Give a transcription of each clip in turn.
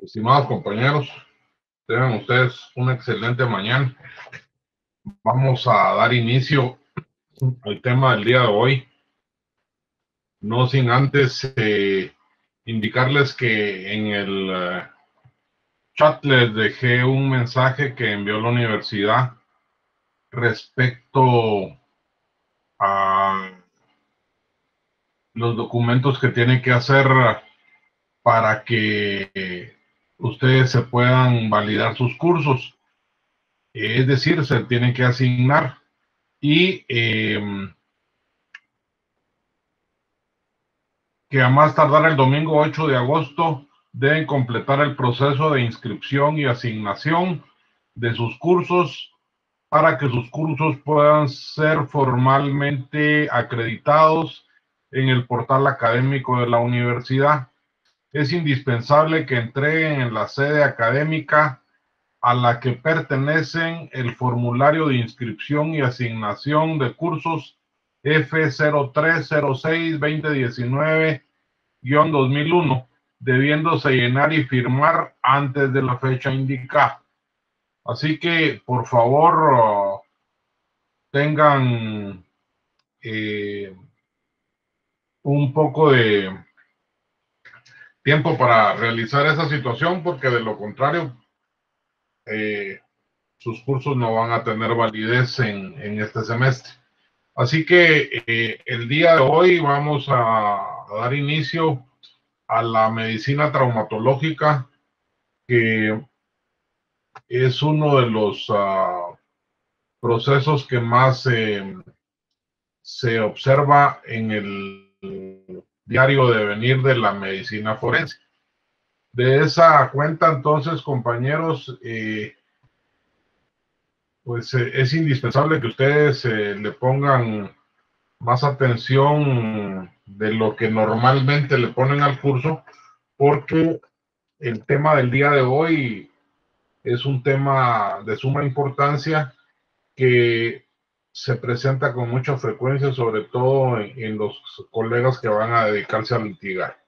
Estimados compañeros, tengan ustedes una excelente mañana. Vamos a dar inicio al tema del día de hoy, no sin antes indicarles que en el chat les dejé un mensaje que envió la universidad respecto a los documentos que tienen que hacer para que ustedes se puedan validar sus cursos. Es decir, se tienen que asignar y que a más tardar el domingo 8 de agosto deben completar el proceso de inscripción y asignación de sus cursos para que sus cursos puedan ser formalmente acreditados en el portal académico de la universidad. Es indispensable que entreguen en la sede académica a la que pertenecen el formulario de inscripción y asignación de cursos F0306-2019-2001, debiéndose llenar y firmar antes de la fecha indicada. Así que, por favor, tengan un poco de tiempo para realizar esa situación, porque de lo contrario, sus cursos no van a tener validez en este semestre. Así que el día de hoy vamos a dar inicio a la medicina traumatológica, que es uno de los procesos que más se observa en el diario devenir de la medicina forense. De esa cuenta, entonces, compañeros, pues es indispensable que ustedes le pongan más atención de lo que normalmente le ponen al curso, porque el tema del día de hoy es un tema de suma importancia que se presenta con mucha frecuencia, sobre todo en los colegas que van a dedicarse a litigar.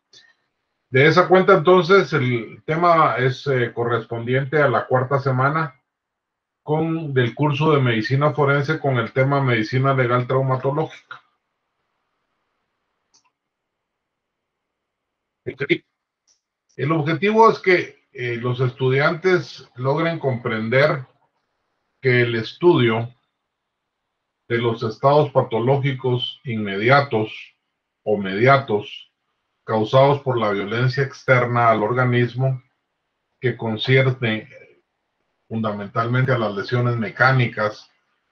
De esa cuenta, entonces, el tema es correspondiente a la cuarta semana del curso de medicina forense con el tema medicina legal traumatológica. El objetivo es que los estudiantes logren comprender que el estudio de los estados patológicos inmediatos o mediatos causados por la violencia externa al organismo, que concierne fundamentalmente a las lesiones mecánicas,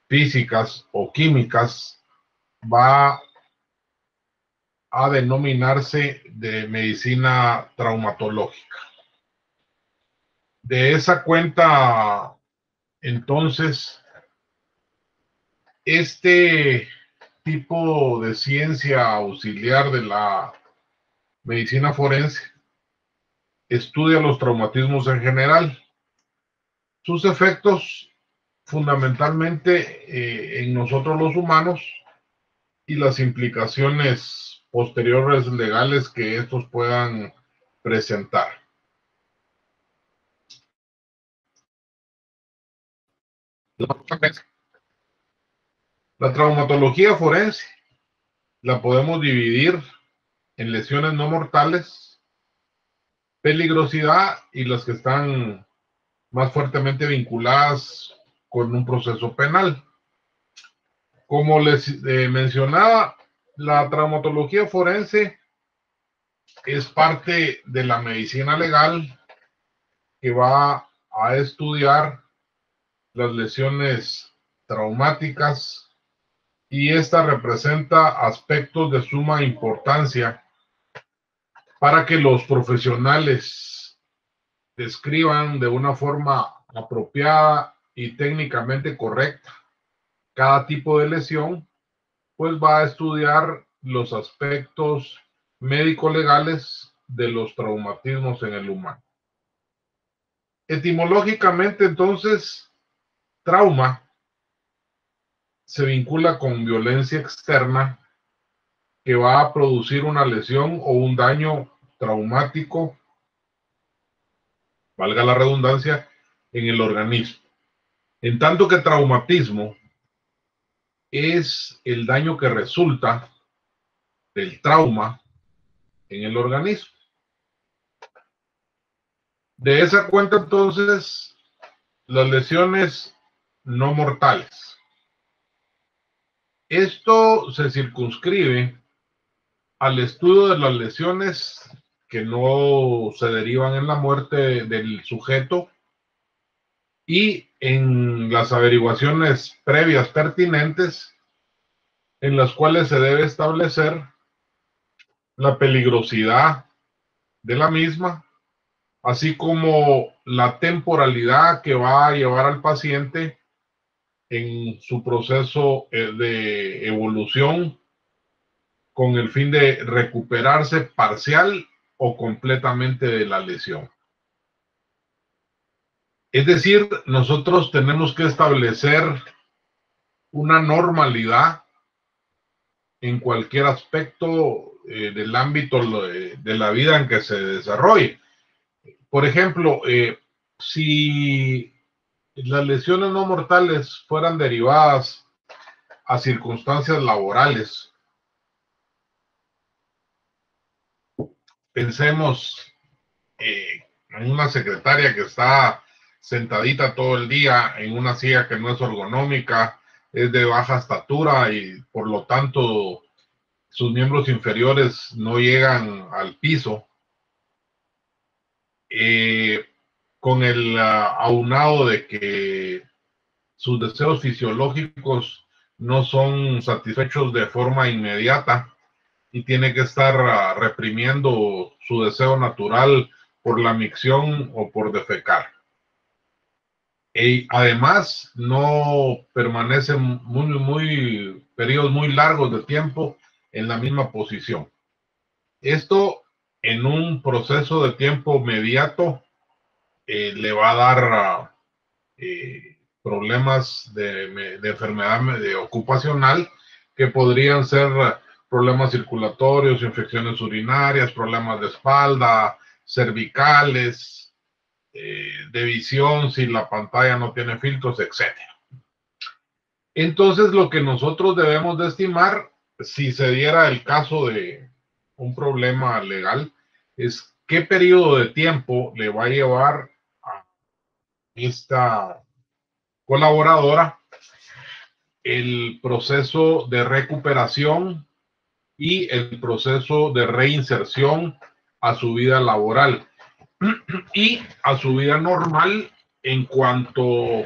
físicas o químicas, va a denominarse de medicina traumatológica. De esa cuenta, entonces, este tipo de ciencia auxiliar de la medicina forense estudia los traumatismos en general, sus efectos fundamentalmente en nosotros los humanos y las implicaciones posteriores legales que estos puedan presentar. La traumatología forense la podemos dividir en lesiones no mortales, peligrosidad y las que están más fuertemente vinculadas con un proceso penal. Como les mencionaba, la traumatología forense es parte de la medicina legal que va a estudiar las lesiones traumáticas, y esta representa aspectos de suma importancia para que los profesionales describan de una forma apropiada y técnicamente correcta cada tipo de lesión, pues va a estudiar los aspectos médico-legales de los traumatismos en el humano. Etimológicamente, entonces, trauma se vincula con violencia externa que va a producir una lesión o un daño traumático valga la redundancia, en el organismo. En tanto que traumatismo es el daño que resulta del trauma en el organismo. De esa cuenta, entonces, las lesiones no mortales. Esto se circunscribe al estudio de las lesiones que no se derivan en la muerte del sujeto y en las averiguaciones previas pertinentes en las cuales se debe establecer la peligrosidad de la misma, así como la temporalidad que va a llevar al paciente en su proceso de evolución con el fin de recuperarse parcial o completamente de la lesión. Es decir, nosotros tenemos que establecer una normalidad en cualquier aspecto del ámbito de la vida en que se desarrolle. Por ejemplo, si las lesiones no mortales fueran derivadas a circunstancias laborales, pensemos en una secretaria que está sentadita todo el día en una silla que no es ergonómica, es de baja estatura y por lo tanto sus miembros inferiores no llegan al piso. Con el aunado de que sus deseos fisiológicos no son satisfechos de forma inmediata y tiene que estar reprimiendo su deseo natural por la micción o por defecar. Y además no permanecen periodos muy largos de tiempo en la misma posición. Esto en un proceso de tiempo mediato le va a dar problemas de enfermedad ocupacional que podrían ser problemas circulatorios, infecciones urinarias, problemas de espalda, cervicales, de visión si la pantalla no tiene filtros, etc. Entonces, lo que nosotros debemos de estimar, si se diera el caso de un problema legal, es qué periodo de tiempo le va a llevar a esta colaboradora el proceso de recuperación y el proceso de reinserción a su vida laboral y a su vida normal en cuanto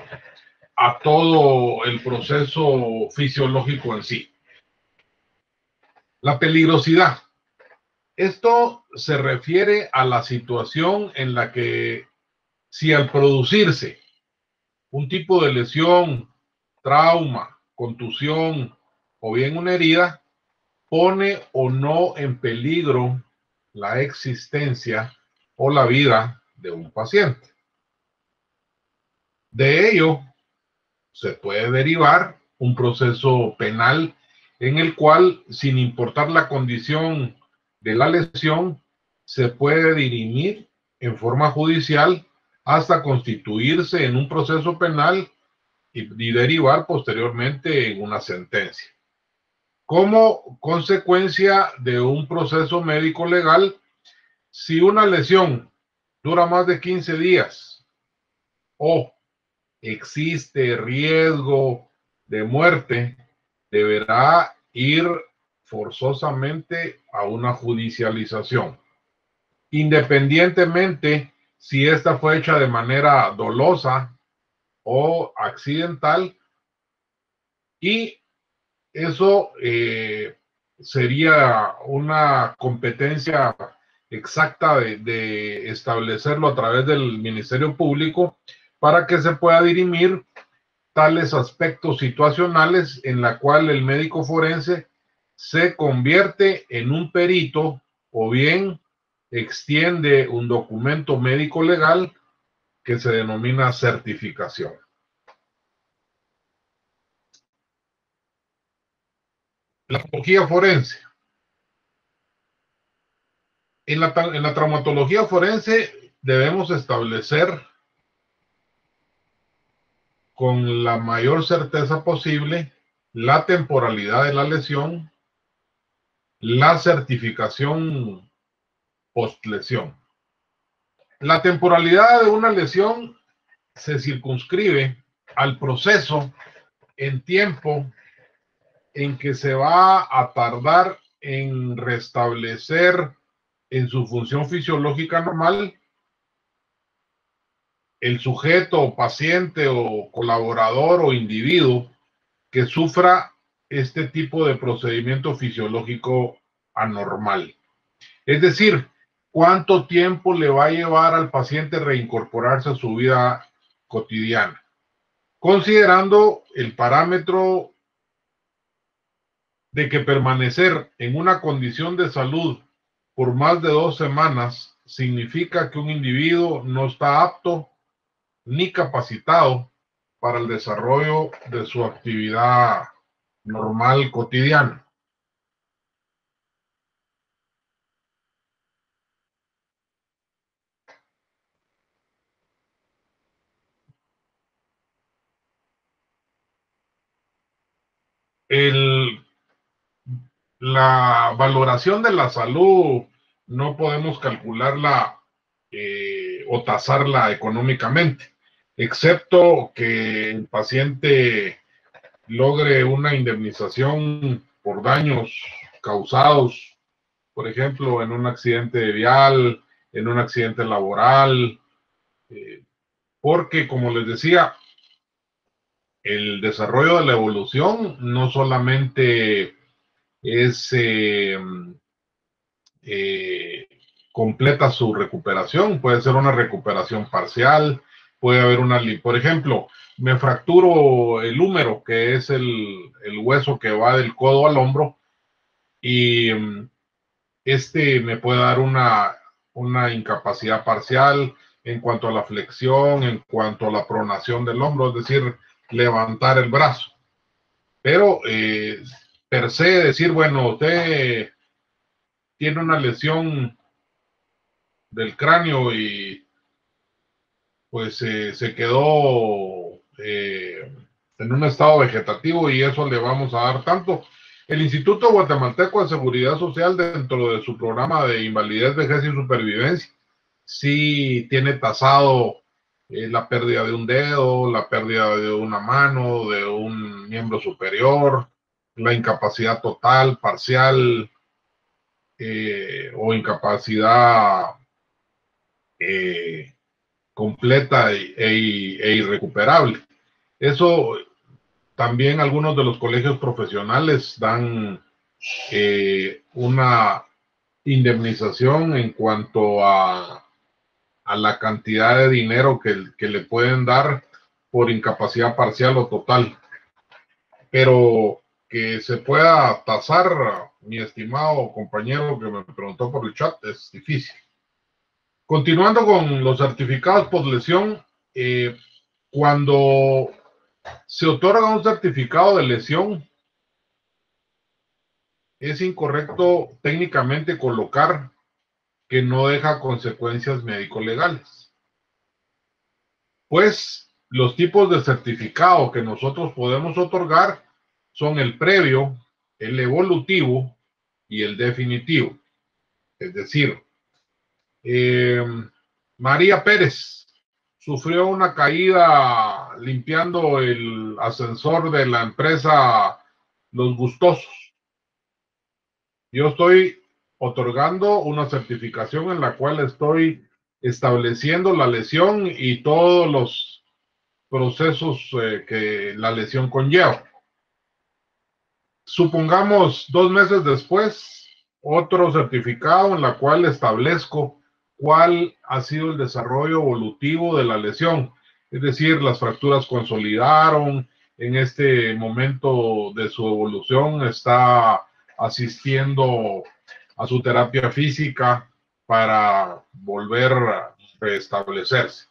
a todo el proceso fisiológico en sí. La peligrosidad. Esto se refiere a la situación en la que si al producirse un tipo de lesión, trauma, contusión o bien una herida, pone o no en peligro la existencia o la vida de un paciente. De ello se puede derivar un proceso penal en el cual, sin importar la condición de la lesión, se puede dirimir en forma judicial hasta constituirse en un proceso penal y derivar posteriormente en una sentencia. Como consecuencia de un proceso médico legal, si una lesión dura más de 15 días o existe riesgo de muerte, deberá ir forzosamente a una judicialización, independientemente si esta fue hecha de manera dolosa o accidental, y eso sería una competencia exacta de establecerlo a través del Ministerio Público para que se pueda dirimir tales aspectos situacionales en la cual el médico forense se convierte en un perito o bien extiende un documento médico legal que se denomina certificación. La patología forense. En la traumatología forense debemos establecer con la mayor certeza posible la temporalidad de la lesión, la certificación post-lesión. La temporalidad de una lesión se circunscribe al proceso en tiempo en que se va a tardar en restablecer en su función fisiológica normal el sujeto, paciente o colaborador o individuo que sufra este tipo de procedimiento fisiológico anormal. Es decir, ¿cuánto tiempo le va a llevar al paciente reincorporarse a su vida cotidiana? Considerando el parámetro de que permanecer en una condición de salud por más de 2 semanas significa que un individuo no está apto ni capacitado para el desarrollo de su actividad normal cotidiana. La valoración de la salud no podemos calcularla o tasarla económicamente, excepto que el paciente logre una indemnización por daños causados, por ejemplo, en un accidente vial, en un accidente laboral, porque, como les decía, el desarrollo de la evolución no solamente es completa su recuperación, puede ser una recuperación parcial, puede haber por ejemplo, me fracturo el húmero, que es el hueso que va del codo al hombro, y me puede dar una incapacidad parcial en cuanto a la flexión, en cuanto a la pronación del hombro, es decir, levantar el brazo. Pero per se decir, bueno, usted tiene una lesión del cráneo y pues se quedó en un estado vegetativo y eso le vamos a dar tanto. El Instituto Guatemalteco de Seguridad Social, dentro de su programa de invalidez, vejez y supervivencia, sí tiene tasado la pérdida de un dedo, la pérdida de una mano, de un miembro superior, la incapacidad total, parcial o incapacidad completa e irrecuperable. Eso también algunos de los colegios profesionales dan una indemnización en cuanto a la cantidad de dinero que le pueden dar por incapacidad parcial o total. Pero que se pueda tasar, mi estimado compañero que me preguntó por el chat, es difícil. Continuando con los certificados por lesión, cuando se otorga un certificado de lesión, es incorrecto técnicamente colocar que no deja consecuencias médico-legales. Pues los tipos de certificado que nosotros podemos otorgar son el previo, el evolutivo y el definitivo. Es decir, María Pérez sufrió una caída limpiando el ascensor de la empresa Los Gustosos. Yo estoy otorgando una certificación en la cual estoy estableciendo la lesión y todos los procesos que la lesión conlleva. Supongamos 2 meses después, otro certificado en la cual establezco cuál ha sido el desarrollo evolutivo de la lesión. Es decir, las fracturas consolidaron, en este momento de su evolución está asistiendo a su terapia física para volver a restablecerse.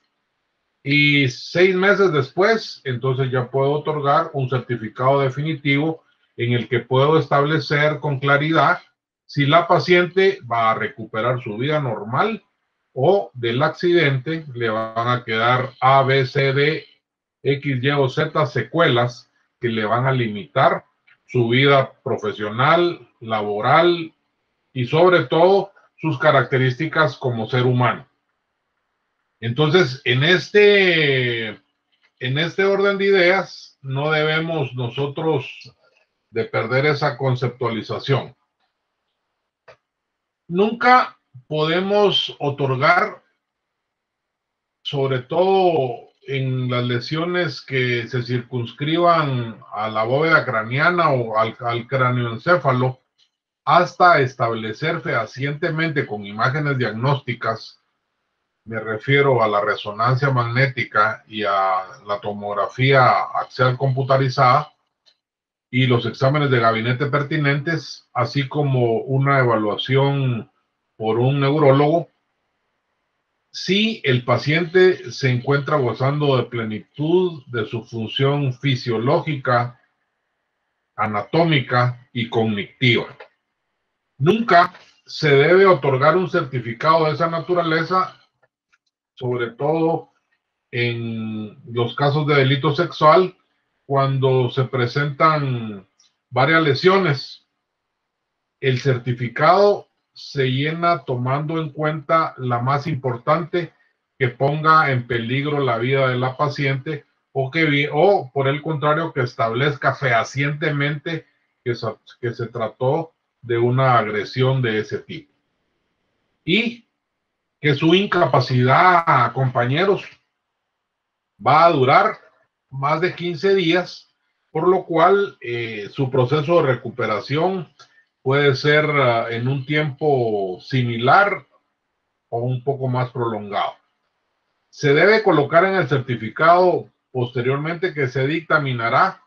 Y 6 meses después, entonces ya puedo otorgar un certificado definitivo en el que puedo establecer con claridad si la paciente va a recuperar su vida normal o del accidente le van a quedar A, B, C, D, X, Y o Z secuelas que le van a limitar su vida profesional, laboral y sobre todo sus características como ser humano. Entonces, en este orden de ideas, no debemos nosotros de perder esa conceptualización. Nunca podemos otorgar, sobre todo en las lesiones que se circunscriban a la bóveda craneana o al cráneoencéfalo, hasta establecer fehacientemente con imágenes diagnósticas, me refiero a la resonancia magnética y a la tomografía axial computarizada y los exámenes de gabinete pertinentes, así como una evaluación por un neurólogo, si el paciente se encuentra gozando de plenitud de su función fisiológica, anatómica y cognitiva. Nunca se debe otorgar un certificado de esa naturaleza, sobre todo en los casos de delito sexual, cuando se presentan varias lesiones. El certificado se llena tomando en cuenta la más importante, que ponga en peligro la vida de la paciente o por el contrario, que establezca fehacientemente que se trató de una agresión de ese tipo. Y que su incapacidad, compañeros, va a durar más de 15 días, por lo cual su proceso de recuperación puede ser en un tiempo similar o un poco más prolongado. Se debe colocar en el certificado posteriormente que se dictaminará,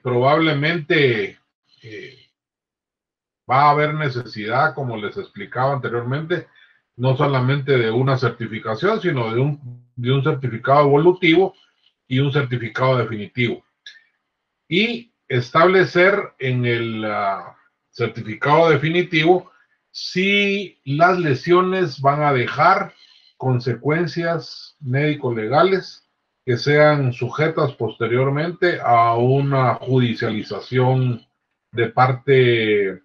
probablemente va a haber necesidad, como les explicaba anteriormente, no solamente de una certificación, sino de un certificado evolutivo y un certificado definitivo. Y establecer en el certificado definitivo si las lesiones van a dejar consecuencias médico-legales que sean sujetas posteriormente a una judicialización de parte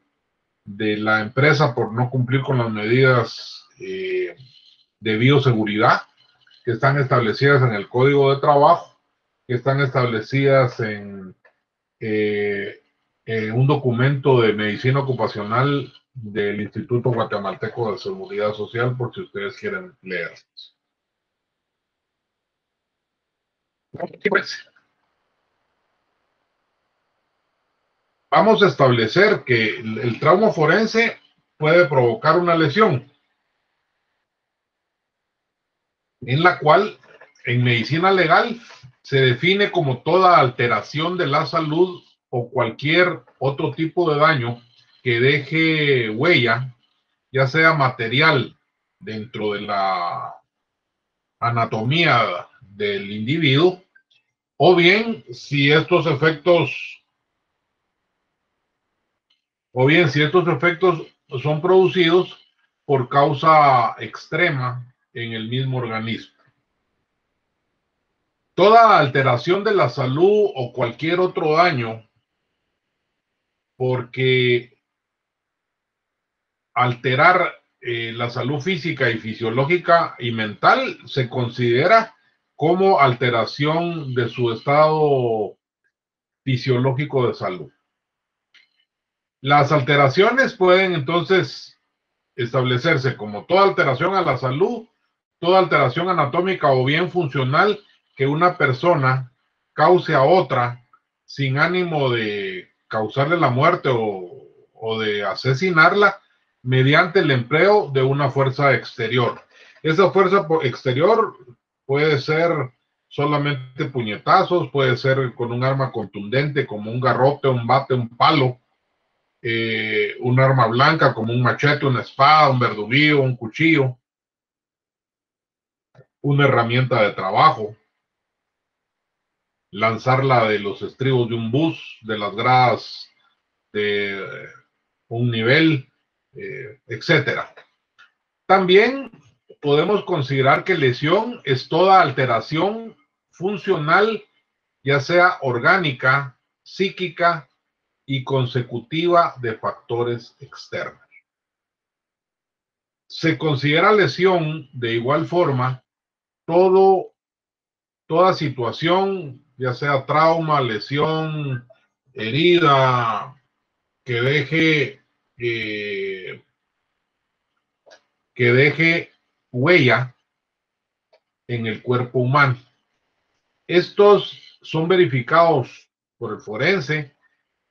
de la empresa por no cumplir con las medidas de bioseguridad que están establecidas en el Código de Trabajo, que están establecidas en un documento de medicina ocupacional del Instituto Guatemalteco de Seguridad Social, por si ustedes quieren leer. Pues, vamos a establecer que el trauma forense puede provocar una lesión, en la cual en medicina legal se define como toda alteración de la salud o cualquier otro tipo de daño que deje huella, ya sea material dentro de la anatomía del individuo, o bien si estos efectos, son producidos por causa extrema en el mismo organismo. Toda alteración de la salud o cualquier otro daño, porque alterar la salud física y fisiológica y mental se considera como alteración de su estado fisiológico de salud. Las alteraciones pueden entonces establecerse como toda alteración a la salud, toda alteración anatómica o bien funcional que una persona cause a otra sin ánimo de causarle la muerte o de asesinarla mediante el empleo de una fuerza exterior. Esa fuerza exterior puede ser solamente puñetazos, puede ser con un arma contundente como un garrote, un bate, un palo, un arma blanca como un machete, una espada, un verduguillo, un cuchillo, una herramienta de trabajo, lanzarla de los estribos de un bus, de las gradas de un nivel, etcétera. También podemos considerar que lesión es toda alteración funcional, ya sea orgánica, psíquica y consecutiva de factores externos. Se considera lesión de igual forma toda situación, ya sea trauma, lesión, herida, que deje huella en el cuerpo humano. Estos son verificados por el forense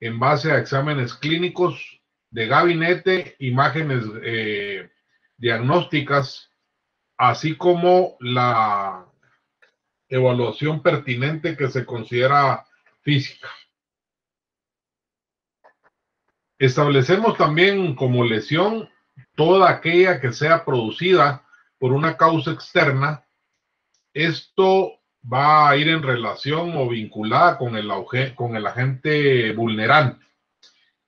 en base a exámenes clínicos de gabinete, imágenes diagnósticas, así como la evaluación pertinente que se considera física. Establecemos también como lesión toda aquella que sea producida por una causa externa. Esto va a ir en relación o vinculada con el agente vulnerante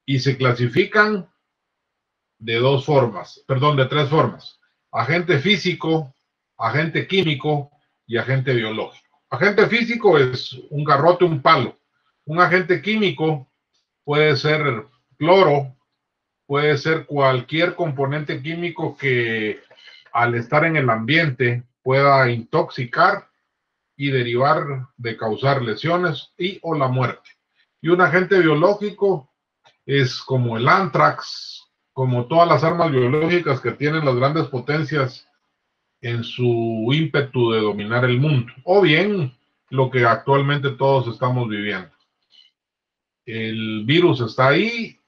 y se clasifican de tres formas: agente físico, agente químico y agente biológico. Agente físico es un garrote, un palo. Un agente químico puede ser cloro, puede ser cualquier componente químico que al estar en el ambiente pueda intoxicar y derivar de causar lesiones y o la muerte. Y un agente biológico es como el anthrax, como todas las armas biológicas que tienen las grandes potencias en su ímpetu de dominar el mundo, o bien lo que actualmente todos estamos viviendo. El virus está ahí,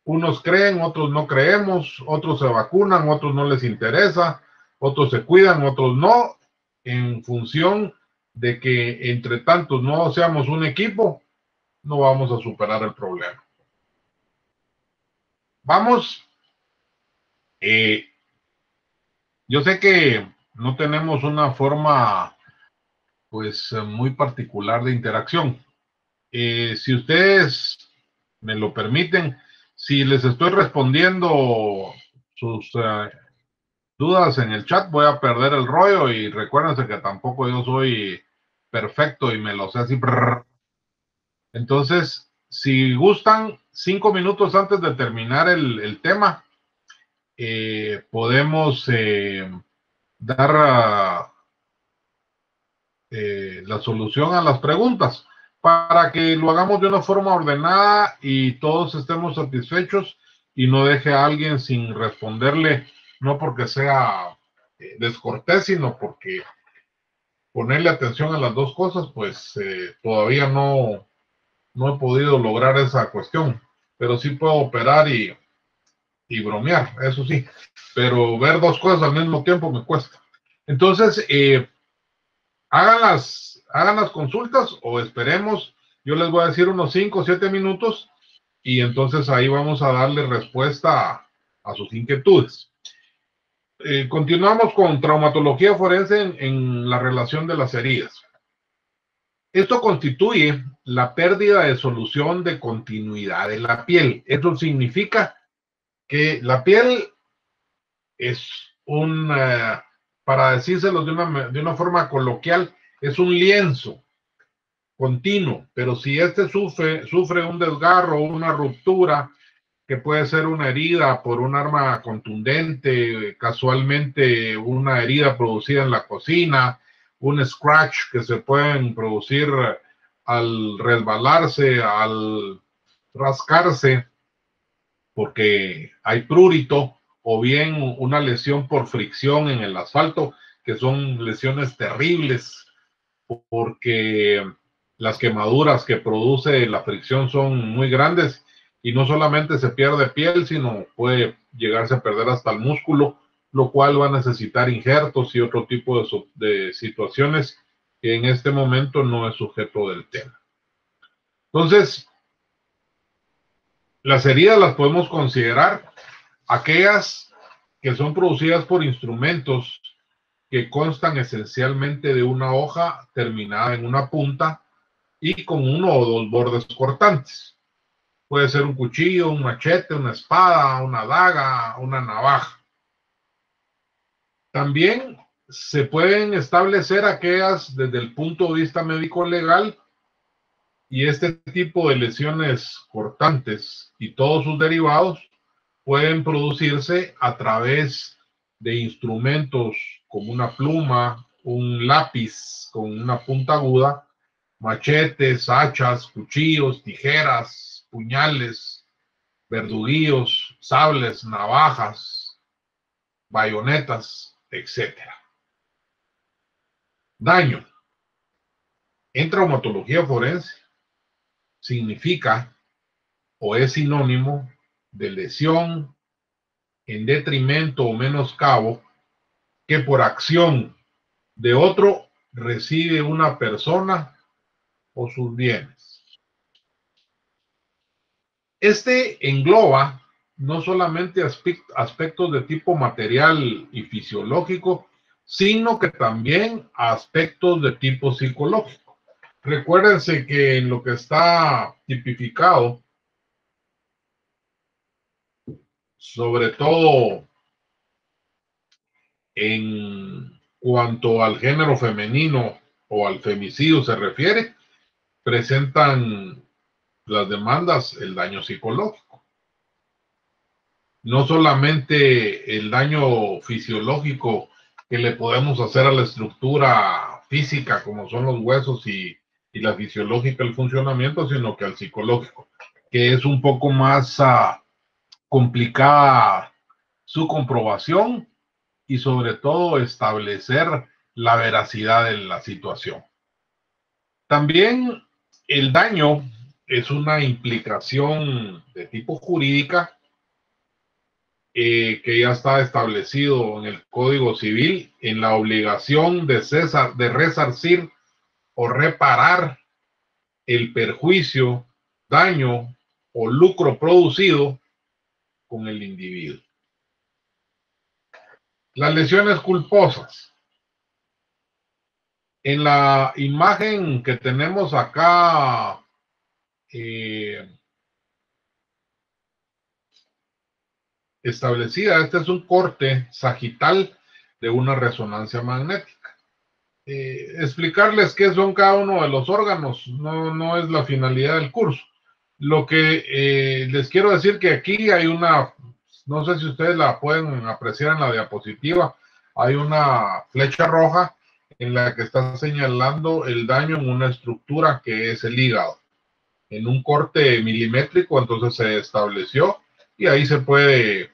unos creen, otros no creemos, otros se vacunan, otros no les interesa, otros se cuidan, otros no, en función de que entre tantos no seamos un equipo, no vamos a superar el problema. Vamos, yo sé que no tenemos una forma pues muy particular de interacción. Si ustedes me lo permiten, si les estoy respondiendo sus dudas en el chat, voy a perder el rollo, y recuérdense que tampoco yo soy perfecto y me lo sé así. Brrr. Entonces, si gustan, 5 minutos antes de terminar el tema, podemos dar la solución a las preguntas para que lo hagamos de una forma ordenada y todos estemos satisfechos y no deje a alguien sin responderle, no porque sea descortés, sino porque ponerle atención a las dos cosas, pues todavía no he podido lograr esa cuestión, pero sí puedo operar y bromear, eso sí, pero ver dos cosas al mismo tiempo me cuesta. Entonces, hagan las consultas o esperemos. Yo les voy a decir unos 5 o 7 minutos y entonces ahí vamos a darle respuesta a sus inquietudes. Continuamos con traumatología forense en la relación de las heridas. Esto constituye la pérdida de solución de continuidad de la piel. Eso significa que la piel es para decírselo de una forma coloquial, es un lienzo continuo, pero si este sufre un desgarro, una ruptura, que puede ser una herida por un arma contundente, casualmente una herida producida en la cocina, un scratch que se pueden producir al resbalarse, al rascarse, porque hay prurito, o bien una lesión por fricción en el asfalto, que son lesiones terribles, porque las quemaduras que produce la fricción son muy grandes y no solamente se pierde piel, sino puede llegarse a perder hasta el músculo, lo cual va a necesitar injertos y otro tipo de situaciones que en este momento no es sujeto del tema. Entonces, las heridas las podemos considerar aquellas que son producidas por instrumentos que constan esencialmente de una hoja terminada en una punta y con uno o dos bordes cortantes. Puede ser un cuchillo, un machete, una espada, una daga, una navaja. También se pueden establecer aquellas desde el punto de vista médico legal, y este tipo de lesiones cortantes y todos sus derivados pueden producirse a través de instrumentos como una pluma, un lápiz con una punta aguda, machetes, hachas, cuchillos, tijeras, puñales, verduguillos, sables, navajas, bayonetas, etcétera. Daño en traumatología forense significa o es sinónimo de lesión en detrimento o menoscabo que por acción de otro recibe una persona o sus bienes. Este engloba no solamente aspectos de tipo material y fisiológico, sino que también aspectos de tipo psicológico. Recuérdense que en lo que está tipificado, sobre todo en cuanto al género femenino o al femicidio se refiere, presentan las demandas el daño psicológico. No solamente el daño fisiológico que le podemos hacer a la estructura física, como son los huesos y la fisiológica, el funcionamiento, sino que al psicológico, que es un poco más complicada su comprobación y sobre todo establecer la veracidad de la situación. También el daño es una implicación de tipo jurídica que ya está establecido en el Código Civil en la obligación de resarcir o reparar el perjuicio, daño o lucro producido con el individuo. Las lesiones culposas. En la imagen que tenemos acá, establecida, este es un corte sagital de una resonancia magnética. Explicarles qué son cada uno de los órganos no es la finalidad del curso. Lo que les quiero decir que aquí hay una, no sé si ustedes la pueden apreciar en la diapositiva, hay una flecha roja en la que está señalando el daño en una estructura que es el hígado. En un corte milimétrico, entonces se estableció y ahí se puede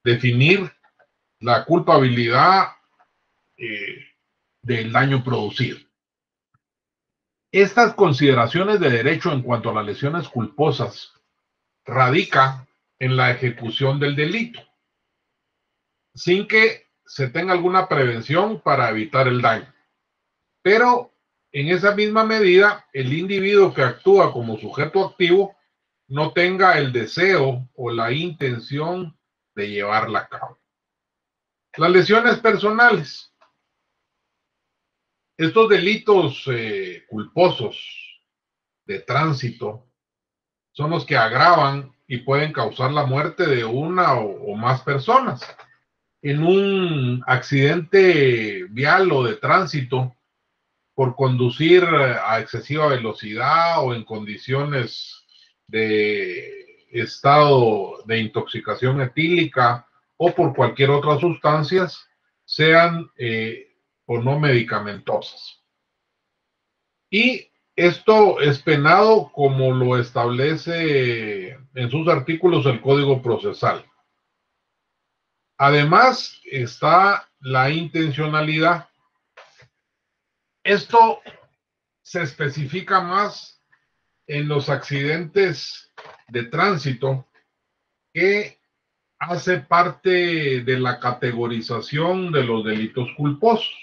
definir la culpabilidad del daño producido. Estas consideraciones de derecho en cuanto a las lesiones culposas radican en la ejecución del delito, sin que se tenga alguna prevención para evitar el daño. Pero en esa misma medida, el individuo que actúa como sujeto activo no tenga el deseo o la intención de llevarla a cabo. Las lesiones personales. Estos delitos culposos de tránsito son los que agravan y pueden causar la muerte de una o más personas. En un accidente vial o de tránsito, por conducir a excesiva velocidad o en condiciones de estado de intoxicación etílica o por cualquier otra sustancia, sean o no medicamentosas. Y esto es penado como lo establece en sus artículos el Código Procesal. Además está la intencionalidad. Esto se especifica más en los accidentes de tránsito, que hace parte de la categorización de los delitos culposos,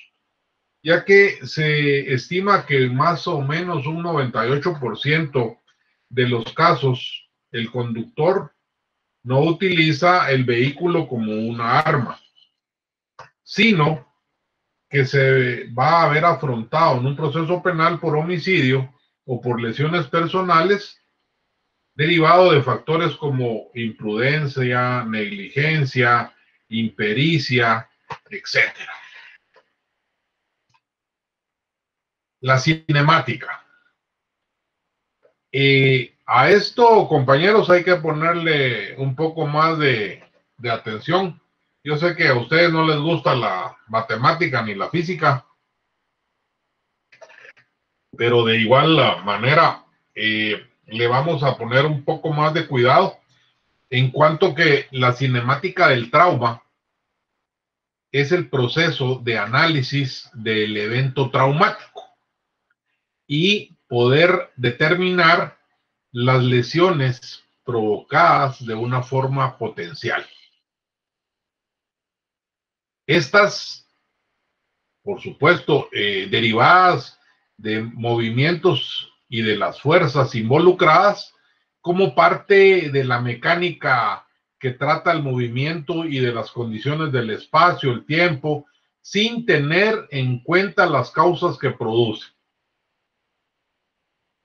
ya que se estima que más o menos un 98% de los casos el conductor no utiliza el vehículo como una arma, sino que se va a ver afrontado en un proceso penal por homicidio o por lesiones personales derivado de factores como imprudencia, negligencia, impericia, etcétera. La cinemática. A esto, compañeros, hay que ponerle un poco más de atención. Yo sé que a ustedes no les gusta la matemática ni la física, pero de igual manera le vamos a poner un poco más de cuidado en cuanto que la cinemática del trauma es el proceso de análisis del evento traumático y poder determinar las lesiones provocadas de una forma potencial. Estas, por supuesto, derivadas de movimientos y de las fuerzas involucradas como parte de la mecánica que trata el movimiento y de las condiciones del espacio, el tiempo, sin tener en cuenta las causas que produce.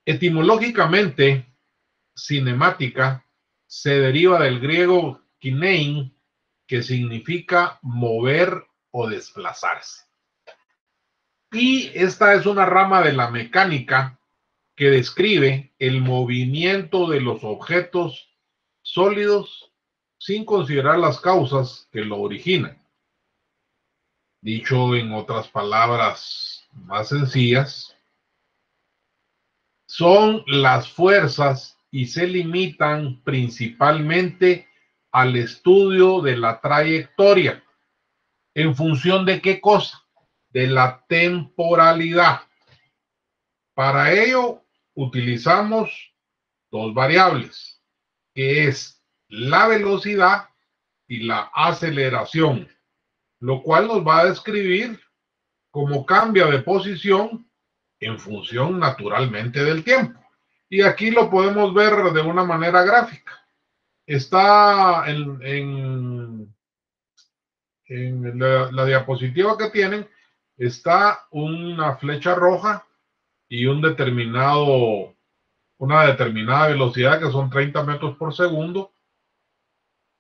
Etimológicamente, cinemática se deriva del griego kinein, que significa mover o desplazarse. Y esta es una rama de la mecánica que describe el movimiento de los objetos sólidos sin considerar las causas que lo originan. Dicho en otras palabras más sencillas, son las fuerzas y se limitan principalmente al estudio de la trayectoria. ¿En función de qué cosa? De la temporalidad. Para ello utilizamos dos variables, que es la velocidad y la aceleración, lo cual nos va a describir cómo cambia de posición en función naturalmente del tiempo. Y aquí lo podemos ver de una manera gráfica. Está en la diapositiva que tienen, está una flecha roja y una determinada velocidad que son 30 metros por segundo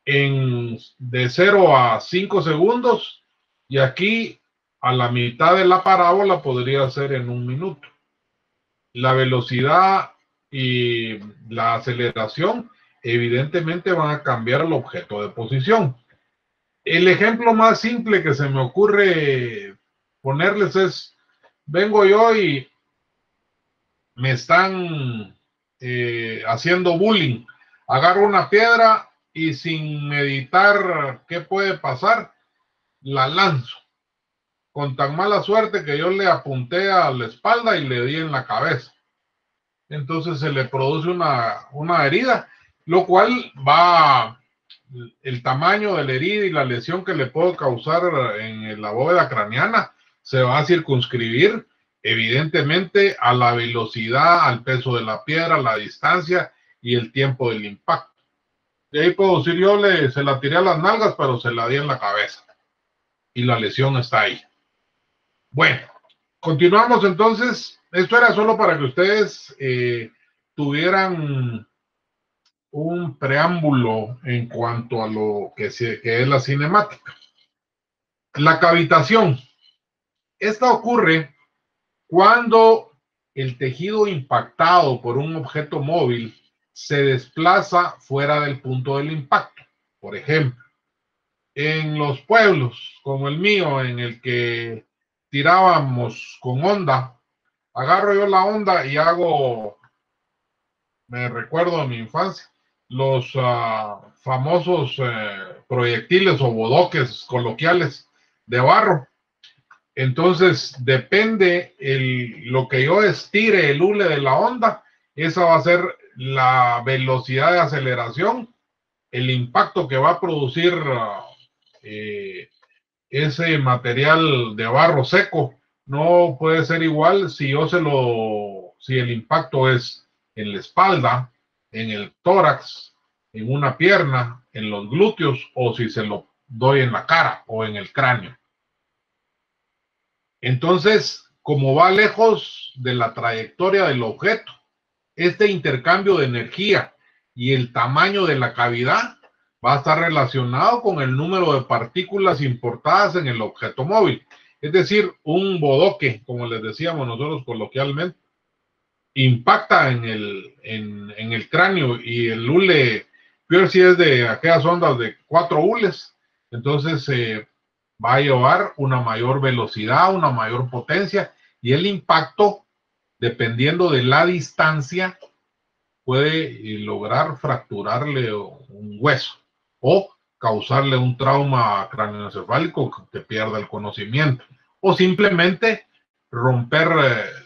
de 0 a 5 segundos, y aquí a la mitad de la parábola podría ser en 1 minuto. La velocidad y la aceleración evidentemente van a cambiar el objeto de posición. El ejemplo más simple que se me ocurre ponerles es, vengo yo y me están haciendo bullying. Agarro una piedra y sin meditar qué puede pasar, la lanzo. Con tan mala suerte que yo le apunté a la espalda y le di en la cabeza. Entonces se le produce una herida, lo cual el tamaño de la herida y la lesión que le puedo causar en la bóveda craneana se va a circunscribir evidentemente a la velocidad, al peso de la piedra, la distancia y el tiempo del impacto. De ahí puedo decir, yo se la tiré a las nalgas, pero se la di en la cabeza y la lesión está ahí. Bueno, continuamos entonces. Esto era solo para que ustedes tuvieran un preámbulo en cuanto a lo que es la cinemática. La cavitación. Esta ocurre cuando el tejido impactado por un objeto móvil se desplaza fuera del punto del impacto. Por ejemplo, en los pueblos como el mío, en el que tirábamos con onda, agarro yo la onda y me recuerdo de mi infancia, los famosos proyectiles o bodoques coloquiales de barro. Entonces, depende lo que yo estire el hule de la onda, esa va a ser la velocidad de aceleración, el impacto que va a producir ese material de barro seco. No puede ser igual si el impacto es en la espalda, en el tórax, en una pierna, en los glúteos, o si se lo doy en la cara o en el cráneo. Entonces, como va lejos de la trayectoria del objeto, este intercambio de energía y el tamaño de la cavidad va a estar relacionado con el número de partículas importadas en el objeto móvil. Es decir, un bodoque, como les decíamos nosotros coloquialmente, impacta en el cráneo y el hule, peor si es de aquellas ondas de 4 hules, entonces va a llevar una mayor velocidad, una mayor potencia, y el impacto, dependiendo de la distancia, puede lograr fracturarle un hueso o causarle un trauma craneoencefálico que pierda el conocimiento, o simplemente romper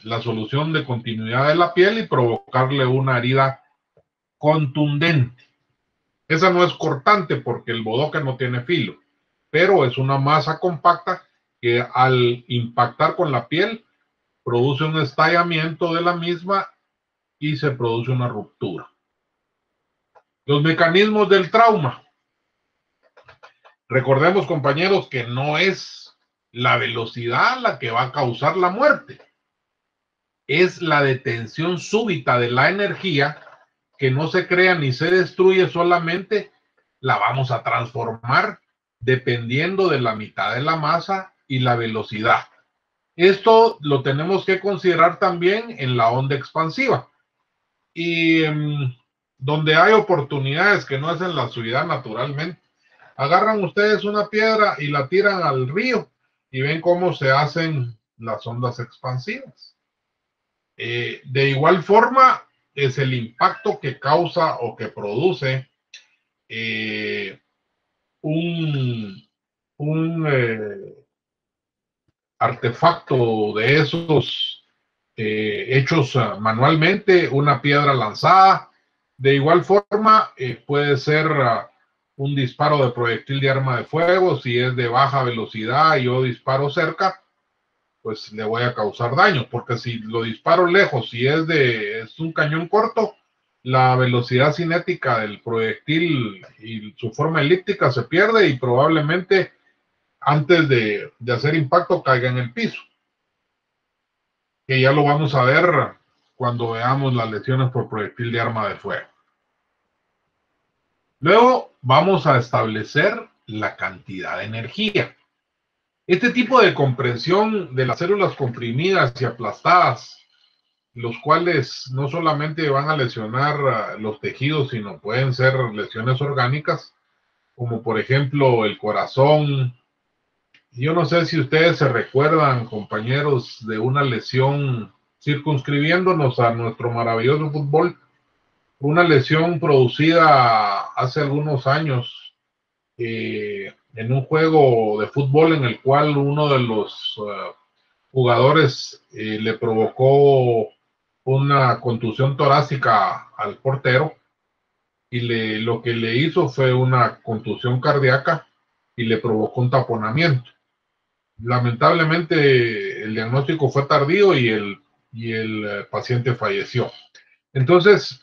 la solución de continuidad de la piel y provocarle una herida contundente. Esa no es cortante porque el bodoque no tiene filo, pero es una masa compacta que al impactar con la piel produce un estallamiento de la misma y se produce una ruptura. Los mecanismos del trauma. Recordemos, compañeros, que no es la velocidad la que va a causar la muerte. Es la detención súbita de la energía que no se crea ni se destruye, solamente la vamos a transformar dependiendo de la mitad de la masa y la velocidad. Esto lo tenemos que considerar también en la onda expansiva. Y donde hay oportunidades que no es en la ciudad naturalmente, agarran ustedes una piedra y la tiran al río y ven cómo se hacen las ondas expansivas. De igual forma, es el impacto que causa o que produce un artefacto de esos hechos manualmente, una piedra lanzada. De igual forma, puede ser un disparo de proyectil de arma de fuego. Si es de baja velocidad y yo disparo cerca, pues le voy a causar daño, porque si lo disparo lejos, si es un cañón corto, la velocidad cinética del proyectil y su forma elíptica se pierde y probablemente antes de hacer impacto caiga en el piso, que ya lo vamos a ver cuando veamos las lesiones por proyectil de arma de fuego. Luego vamos a establecer la cantidad de energía. Este tipo de compresión de las células comprimidas y aplastadas, los cuales no solamente van a lesionar los tejidos, sino pueden ser lesiones orgánicas, como por ejemplo el corazón. Yo no sé si ustedes se recuerdan, compañeros, de una lesión, circunscribiéndonos a nuestro maravilloso fútbol, una lesión producida hace algunos años en un juego de fútbol en el cual uno de los jugadores le provocó una contusión torácica al portero y lo que le hizo fue una contusión cardíaca y le provocó un taponamiento. Lamentablemente el diagnóstico fue tardío y el paciente falleció. Entonces,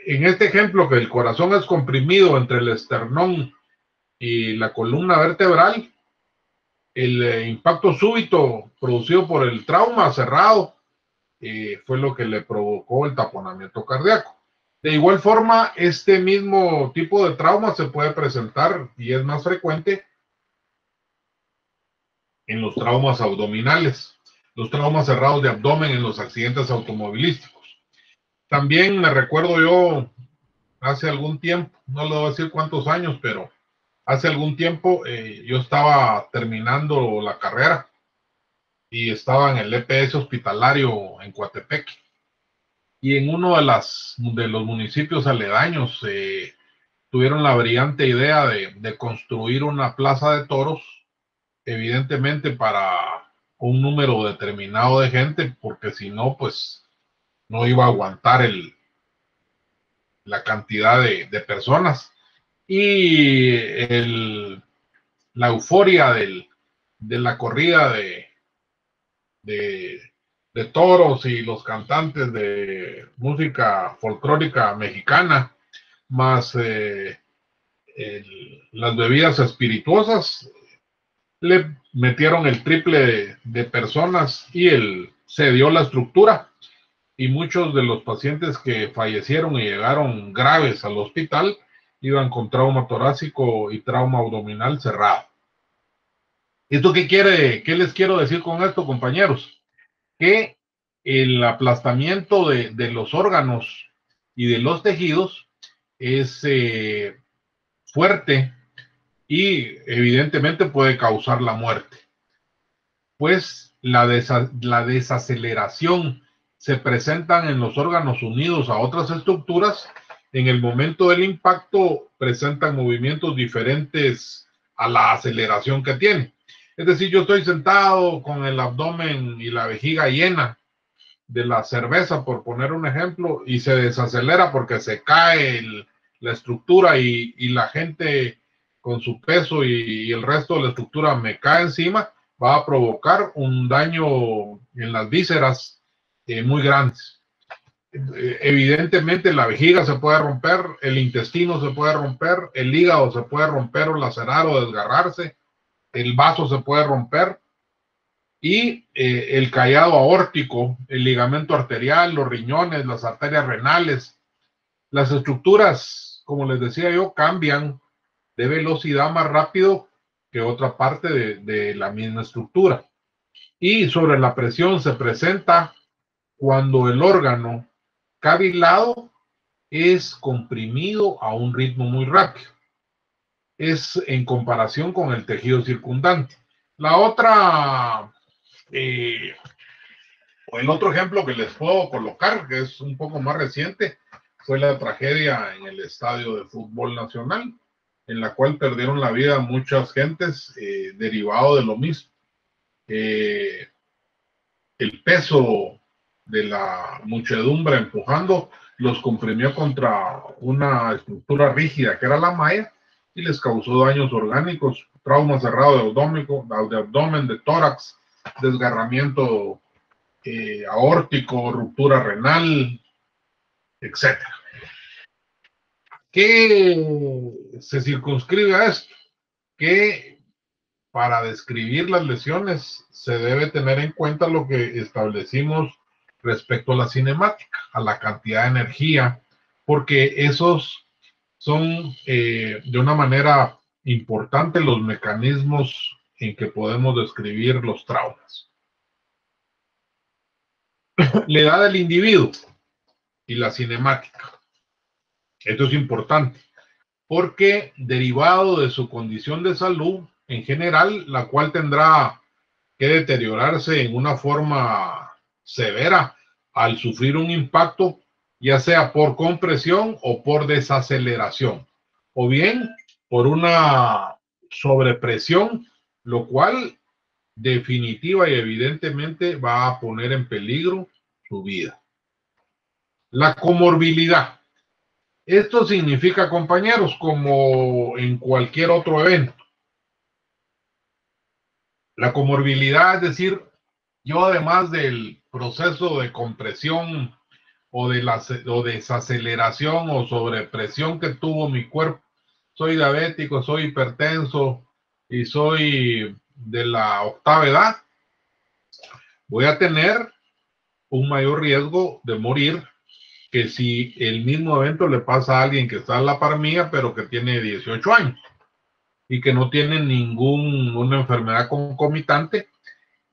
en este ejemplo que el corazón es comprimido entre el esternón y la columna vertebral, el impacto súbito producido por el trauma cerrado fue lo que le provocó el taponamiento cardíaco. De igual forma, este mismo tipo de trauma se puede presentar y es más frecuente en los traumas abdominales, los traumas cerrados de abdomen en los accidentes automovilísticos. También me recuerdo yo hace algún tiempo, no le voy a decir cuántos años, pero hace algún tiempo yo estaba terminando la carrera y estaba en el EPS hospitalario en Coatepec. Y en uno de los municipios aledaños tuvieron la brillante idea de construir una plaza de toros, evidentemente para un número determinado de gente, porque si no, pues no iba a aguantar la cantidad de personas. Y la euforia de la corrida de toros y los cantantes de música folclórica mexicana, más las bebidas espirituosas, le metieron el triple de personas y se dio la estructura. Y muchos de los pacientes que fallecieron y llegaron graves al hospital iban con trauma torácico y trauma abdominal cerrado. ¿Esto qué quiere, qué les quiero decir con esto, compañeros? Que el aplastamiento de los órganos y de los tejidos es fuerte y evidentemente puede causar la muerte. Pues la desaceleración se presentan en los órganos unidos a otras estructuras. En el momento del impacto presentan movimientos diferentes a la aceleración que tiene. Es decir, yo estoy sentado con el abdomen y la vejiga llena de la cerveza, por poner un ejemplo, y se desacelera porque se cae la estructura y la gente con su peso y el resto de la estructura me cae encima, va a provocar un daño en las vísceras muy grandes. Evidentemente la vejiga se puede romper, el intestino se puede romper, el hígado se puede romper o lacerar o desgarrarse, el vaso se puede romper, y el callado aórtico, el ligamento arterial, los riñones, las arterias renales. Las estructuras, como les decía yo, cambian de velocidad más rápido que otra parte de la misma estructura. Y sobre la presión se presenta cuando el órgano cavilado es comprimido a un ritmo muy rápido. Es en comparación con el tejido circundante. La otra o el otro ejemplo que les puedo colocar, que es un poco más reciente, fue la tragedia en el Estadio de Fútbol Nacional, en la cual perdieron la vida muchas gentes derivado de lo mismo. El peso de la muchedumbre empujando los comprimió contra una estructura rígida que era la malla y les causó daños orgánicos, trauma cerrado de abdomen, de tórax, desgarramiento aórtico, ruptura renal, etcétera. ¿Qué se circunscribe a esto? Que para describir las lesiones se debe tener en cuenta lo que establecimos respecto a la cinemática, a la cantidad de energía, porque esos son de una manera importante los mecanismos en que podemos describir los traumas. La edad del individuo y la cinemática. Esto es importante porque derivado de su condición de salud en general, la cual tendrá que deteriorarse en una forma severa al sufrir un impacto, ya sea por compresión o por desaceleración, o bien por una sobrepresión, lo cual definitiva y evidentemente va a poner en peligro su vida. La comorbilidad. Esto significa, compañeros, como en cualquier otro evento, la comorbilidad, es decir, yo además del proceso de compresión o desaceleración o sobrepresión que tuvo mi cuerpo, soy diabético, soy hipertenso y soy de la octava edad, voy a tener un mayor riesgo de morir que si el mismo evento le pasa a alguien que está a la par mía, pero que tiene 18 años y que no tiene ninguna enfermedad concomitante,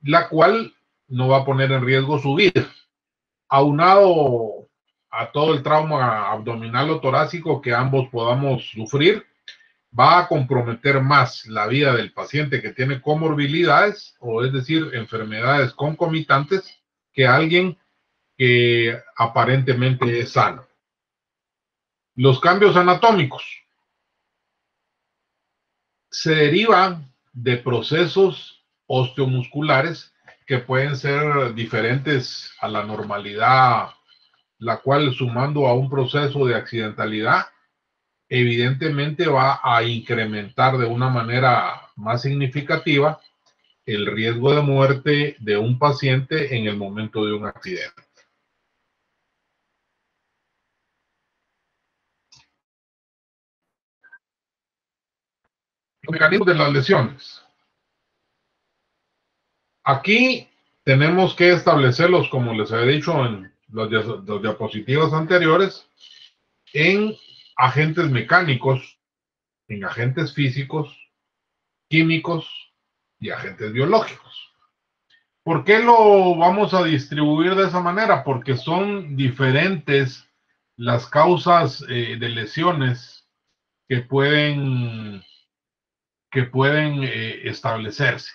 la cual no va a poner en riesgo su vida. Aunado a todo el trauma abdominal o torácico que ambos podamos sufrir, va a comprometer más la vida del paciente que tiene comorbilidades, o es decir, enfermedades concomitantes, que alguien que aparentemente es sano. Los cambios anatómicos se derivan de procesos osteomusculares que pueden ser diferentes a la normalidad, la cual sumando a un proceso de accidentalidad, evidentemente va a incrementar de una manera más significativa el riesgo de muerte de un paciente en el momento de un accidente. Los mecanismos de las lesiones. Aquí tenemos que establecerlos, como les he dicho en las diapositivas anteriores, en agentes mecánicos, en agentes físicos, químicos y agentes biológicos. ¿Por qué lo vamos a distribuir de esa manera? Porque son diferentes las causas de lesiones que pueden establecerse.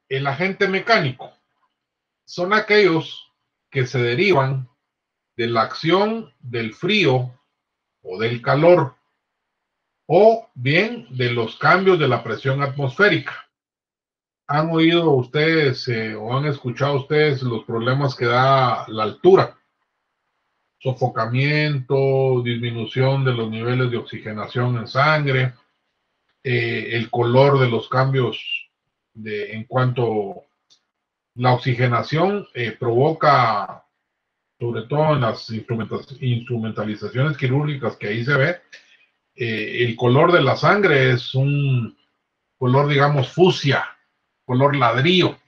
El agente mecánico son aquellos que se derivan de la acción del frío o del calor, o bien de los cambios de la presión atmosférica. ¿Han oído ustedes o han escuchado ustedes los problemas que da la altura? Sofocamiento, disminución de los niveles de oxigenación en sangre, el color de los cambios en cuanto la oxigenación provoca, sobre todo en las instrumentalizaciones quirúrgicas que ahí se ve, el color de la sangre es un color, digamos, fucsia, color ladrillo,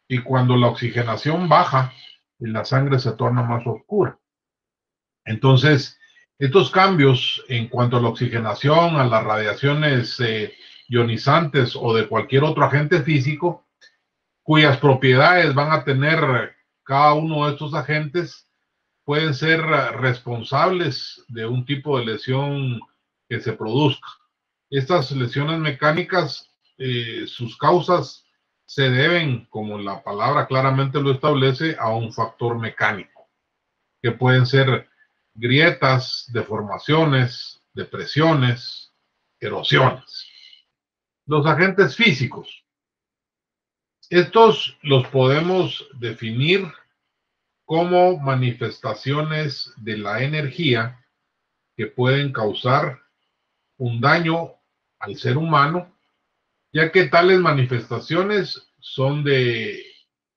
y cuando la oxigenación baja, la sangre se torna más oscura. Entonces, estos cambios en cuanto a la oxigenación, a las radiaciones ionizantes o de cualquier otro agente físico, cuyas propiedades van a tener cada uno de estos agentes, pueden ser responsables de un tipo de lesión que se produzca. Estas lesiones mecánicas, sus causas se deben, como la palabra claramente lo establece, a un factor mecánico, que pueden ser grietas, deformaciones, depresiones, erosiones. Los agentes físicos. Estos los podemos definir como manifestaciones de la energía que pueden causar un daño al ser humano, ya que tales manifestaciones son de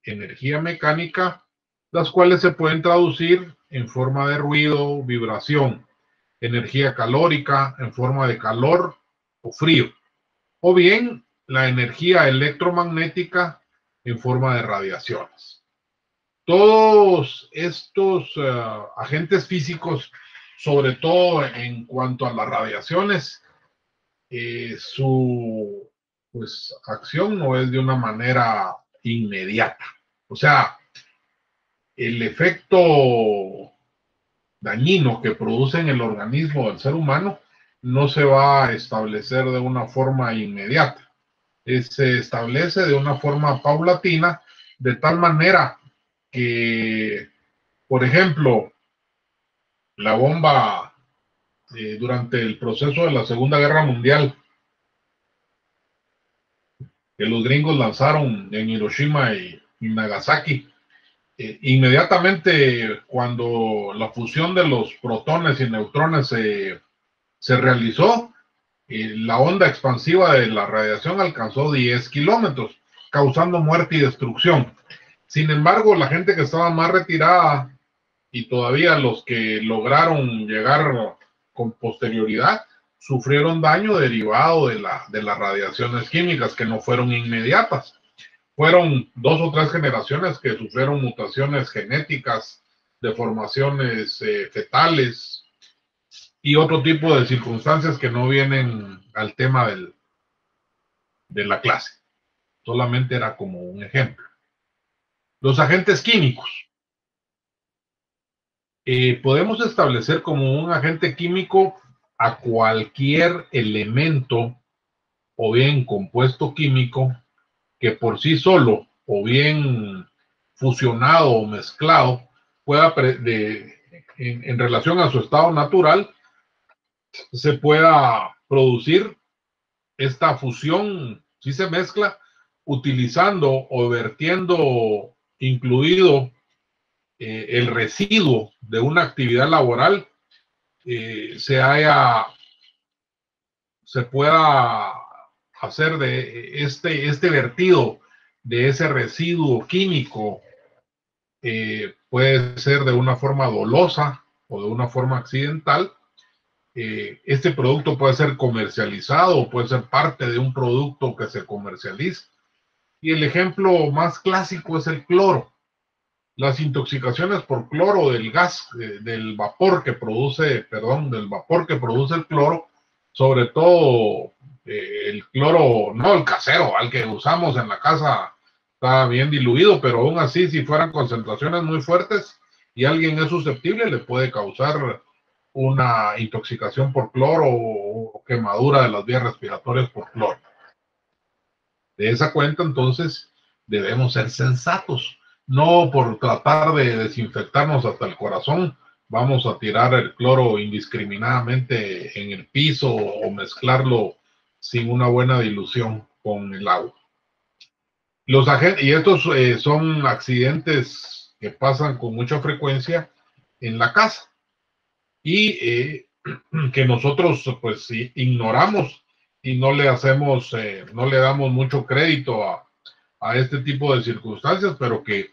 energía mecánica, las cuales se pueden traducir en forma de ruido, vibración, energía calórica en forma de calor o frío, o bien la energía electromagnética en forma de radiaciones. Todos estos agentes físicos, sobre todo en cuanto a las radiaciones, su acción no es de una manera inmediata. O sea, el efecto dañino que produce en el organismo del ser humano no se va a establecer de una forma inmediata. Se establece de una forma paulatina, de tal manera que, por ejemplo, la bomba durante el proceso de la Segunda Guerra Mundial que los gringos lanzaron en Hiroshima y Nagasaki, inmediatamente cuando la fusión de los protones y neutrones se realizó, la onda expansiva de la radiación alcanzó 10 kilómetros, causando muerte y destrucción. Sin embargo, la gente que estaba más retirada y todavía los que lograron llegar con posterioridad, sufrieron daño derivado de las radiaciones químicas que no fueron inmediatas. Fueron 2 o 3 generaciones que sufrieron mutaciones genéticas, deformaciones fetales y otro tipo de circunstancias que no vienen al tema de la clase. Solamente era como un ejemplo. Los agentes químicos. Podemos establecer como un agente químico a cualquier elemento o bien compuesto químico que por sí solo o bien fusionado o mezclado pueda en relación a su estado natural se pueda producir esta fusión, si se mezcla, utilizando o vertiendo incluido el residuo de una actividad laboral, se pueda hacer de este vertido de ese residuo químico, puede ser de una forma dolosa o de una forma accidental. Este producto puede ser comercializado o puede ser parte de un producto que se comercializa. Y el ejemplo más clásico es el cloro. Las intoxicaciones por cloro del gas, del vapor que produce el cloro, sobre todo el cloro, no el casero, al que usamos en la casa, está bien diluido, pero aún así, si fueran concentraciones muy fuertes y alguien es susceptible, le puede causar una intoxicación por cloro o quemadura de las vías respiratorias por cloro. De esa cuenta, entonces, debemos ser sensatos. No por tratar de desinfectarnos hasta el corazón, vamos a tirar el cloro indiscriminadamente en el piso o mezclarlo sin una buena dilución con el agua. Y estos son accidentes que pasan con mucha frecuencia en la casa y que nosotros pues ignoramos y no le hacemos, no le damos mucho crédito a este tipo de circunstancias, pero que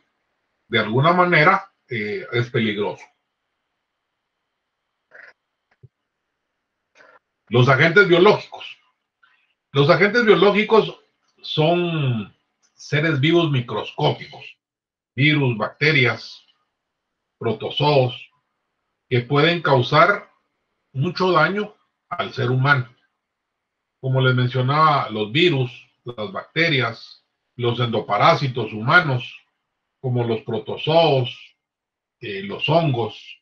de alguna manera es peligroso. Los agentes biológicos. Los agentes biológicos son seres vivos microscópicos, virus, bacterias, protozoos, que pueden causar mucho daño al ser humano. Como les mencionaba, los virus, las bacterias, los endoparásitos humanos, como los protozoos, los hongos,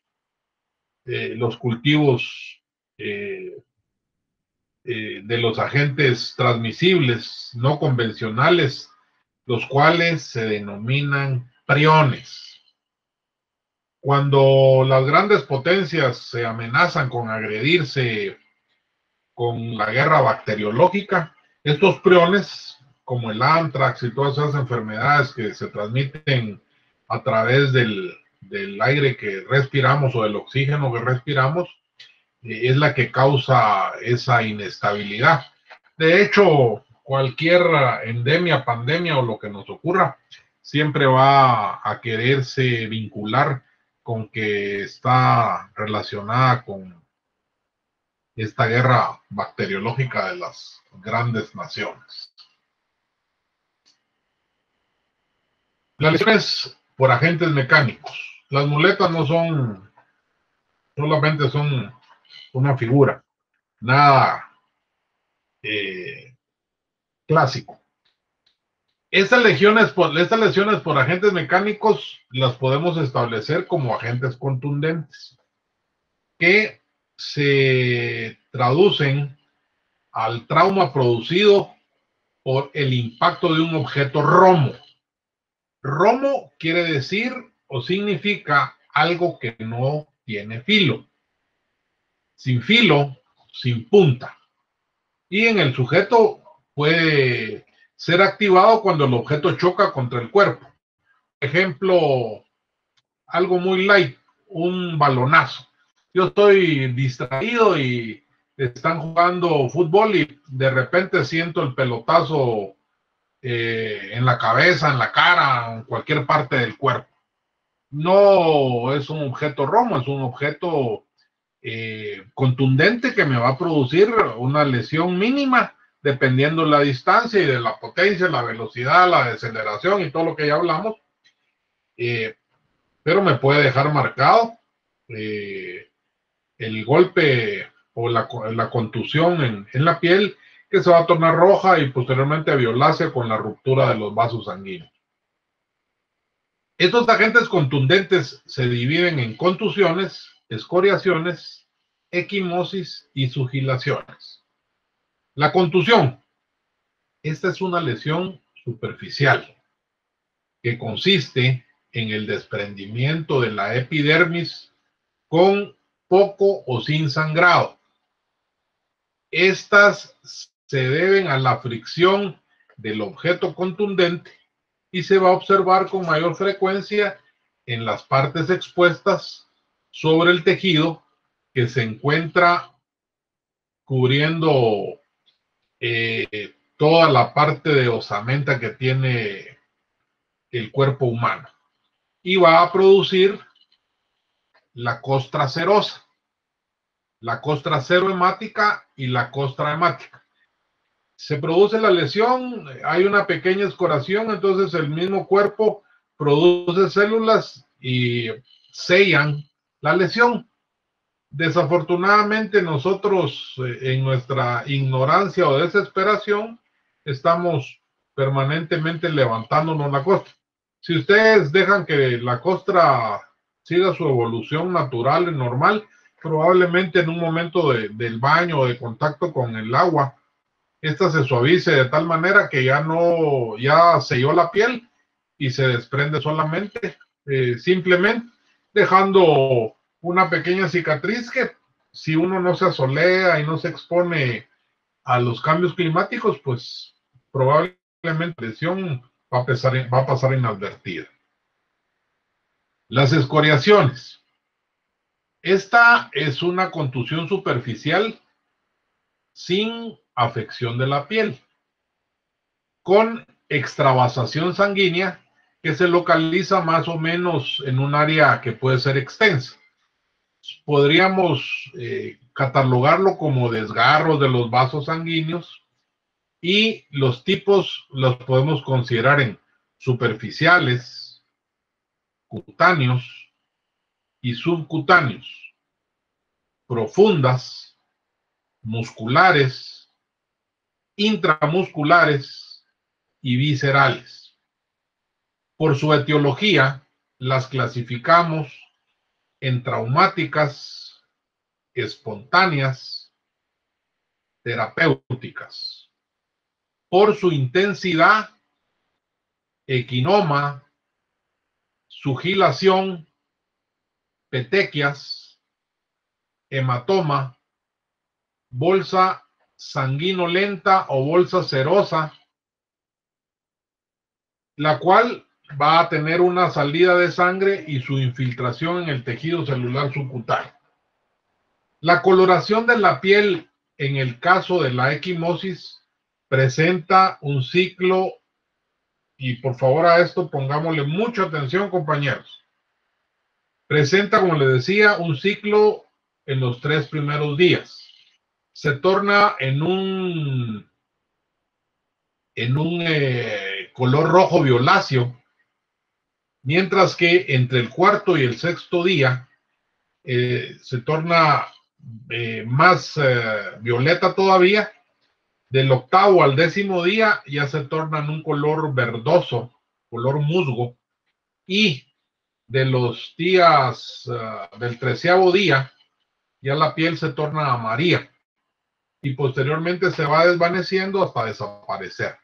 los cultivos de los agentes transmisibles no convencionales, los cuales se denominan priones. Cuando las grandes potencias se amenazan con agredirse con la guerra bacteriológica, estos priones, como el anthrax y todas esas enfermedades que se transmiten a través del aire que respiramos o del oxígeno que respiramos, es la que causa esa inestabilidad. De hecho, cualquier endemia, pandemia o lo que nos ocurra, siempre va a quererse vincular con que está relacionada con esta guerra bacteriológica de las grandes naciones. Las lesiones por agentes mecánicos. Las muletas no son, solamente son una figura, nada clásico. Estas lesiones por agentes mecánicos las podemos establecer como agentes contundentes que se traducen al trauma producido por el impacto de un objeto romo. Romo quiere decir o significa algo que no tiene filo. Sin filo, sin punta. Y en el sujeto puede ser activado cuando el objeto choca contra el cuerpo. Ejemplo, algo muy light, un balonazo. Yo estoy distraído y están jugando fútbol y de repente siento el pelotazo en la cabeza, en la cara, en cualquier parte del cuerpo. No es un objeto romo, es un objeto contundente que me va a producir una lesión mínima dependiendo la distancia y de la potencia, la velocidad, la deceleración y todo lo que ya hablamos, pero me puede dejar marcado el golpe o la contusión en la piel, que se va a tornar roja y posteriormente violácea con la ruptura de los vasos sanguíneos. Estos agentes contundentes se dividen en contusiones, escoriaciones, equimosis y sugilaciones. La contusión. Esta es una lesión superficial que consiste en el desprendimiento de la epidermis con poco o sin sangrado. Estas se deben a la fricción del objeto contundente y se va a observar con mayor frecuencia en las partes expuestas sobre el tejido que se encuentra cubriendo toda la parte de osamenta que tiene el cuerpo humano y va a producir la costra serosa, la costra serohemática y la costra hemática. Se produce la lesión, hay una pequeña escoración, entonces el mismo cuerpo produce células y sellan la lesión. Desafortunadamente nosotros en nuestra ignorancia o desesperación estamos permanentemente levantándonos la costra. Si ustedes dejan que la costra siga su evolución natural y normal, probablemente en un momento del baño o de contacto con el agua, esta se suavice de tal manera que ya selló la piel y se desprende solamente, simplemente dejando una pequeña cicatriz que, si uno no se asolea y no se expone a los cambios climáticos, pues probablemente la lesión va a pasar inadvertida. Las escoriaciones. Esta es una contusión superficial sin afección de la piel, con extravasación sanguínea que se localiza más o menos en un área que puede ser extensa. Podríamos catalogarlo como desgarros de los vasos sanguíneos, y los tipos los podemos considerar en superficiales, cutáneos y subcutáneos, profundas, musculares, intramusculares y viscerales. Por su etiología, las clasificamos en traumáticas, espontáneas, terapéuticas. Por su intensidad, equinoma, sugilación, petequias, hematoma, bolsa sanguinolenta o bolsa serosa, la cual va a tener una salida de sangre y su infiltración en el tejido celular subcutáneo. La coloración de la piel en el caso de la equimosis presenta un ciclo, y por favor a esto pongámosle mucha atención, compañeros. Presenta, como les decía, un ciclo en los 3 primeros días. Se torna en un color rojo violáceo, mientras que entre el cuarto y el sexto día se torna más violeta todavía. Del octavo al 10º día ya se torna en un color verdoso, color musgo, y de los días del 13º día ya la piel se torna amarilla y posteriormente se va desvaneciendo hasta desaparecer.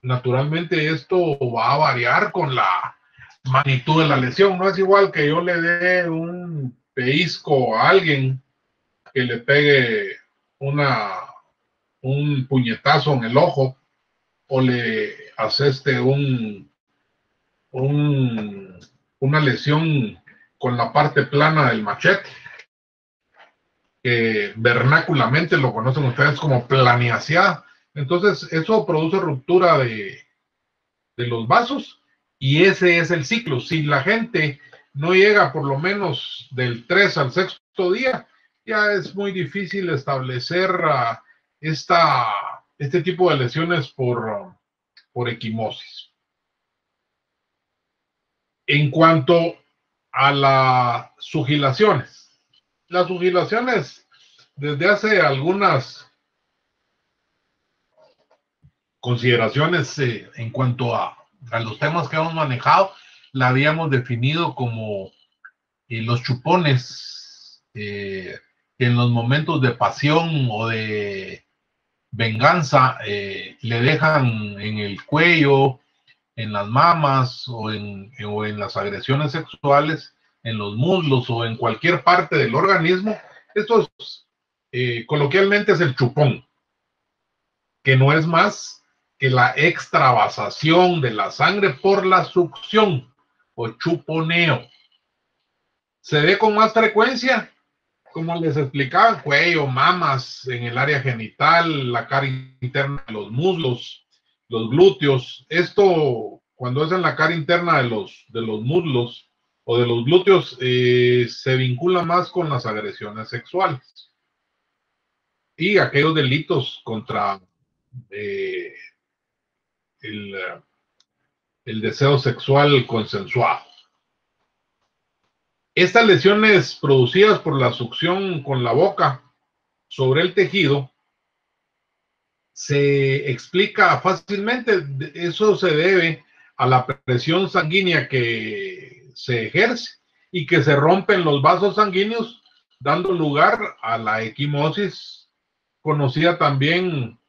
Naturalmente esto va a variar con la magnitud de la lesión. No es igual que yo le dé un pellizco a alguien, que le pegue un puñetazo en el ojo, o le aseste una lesión con la parte plana del machete, que vernáculamente lo conocen ustedes como planeaseada. Entonces eso produce ruptura de los vasos, y ese es el ciclo. Si la gente no llega por lo menos del 3 al 6º día, ya es muy difícil establecer este tipo de lesiones por equimosis. En cuanto a las sugilaciones, desde hace algunas consideraciones en cuanto a los temas que hemos manejado, la habíamos definido como los chupones, que en los momentos de pasión o de venganza le dejan en el cuello, en las mamas o en las agresiones sexuales, en los muslos o en cualquier parte del organismo. Esto es, coloquialmente es el chupón, que no es más que la extravasación de la sangre por la succión o chuponeo. Se ve con más frecuencia, como les explicaba, cuello, mamas, en el área genital, la cara interna de los muslos, los glúteos. Esto, cuando es en la cara interna de los muslos o de los glúteos, se vincula más con las agresiones sexuales y aquellos delitos contra el deseo sexual consensuado. Estas lesiones producidas por la succión con la boca sobre el tejido se explica fácilmente. Eso se debe a la presión sanguínea que se ejerce y que se rompen los vasos sanguíneos, dando lugar a la equimosis, conocida también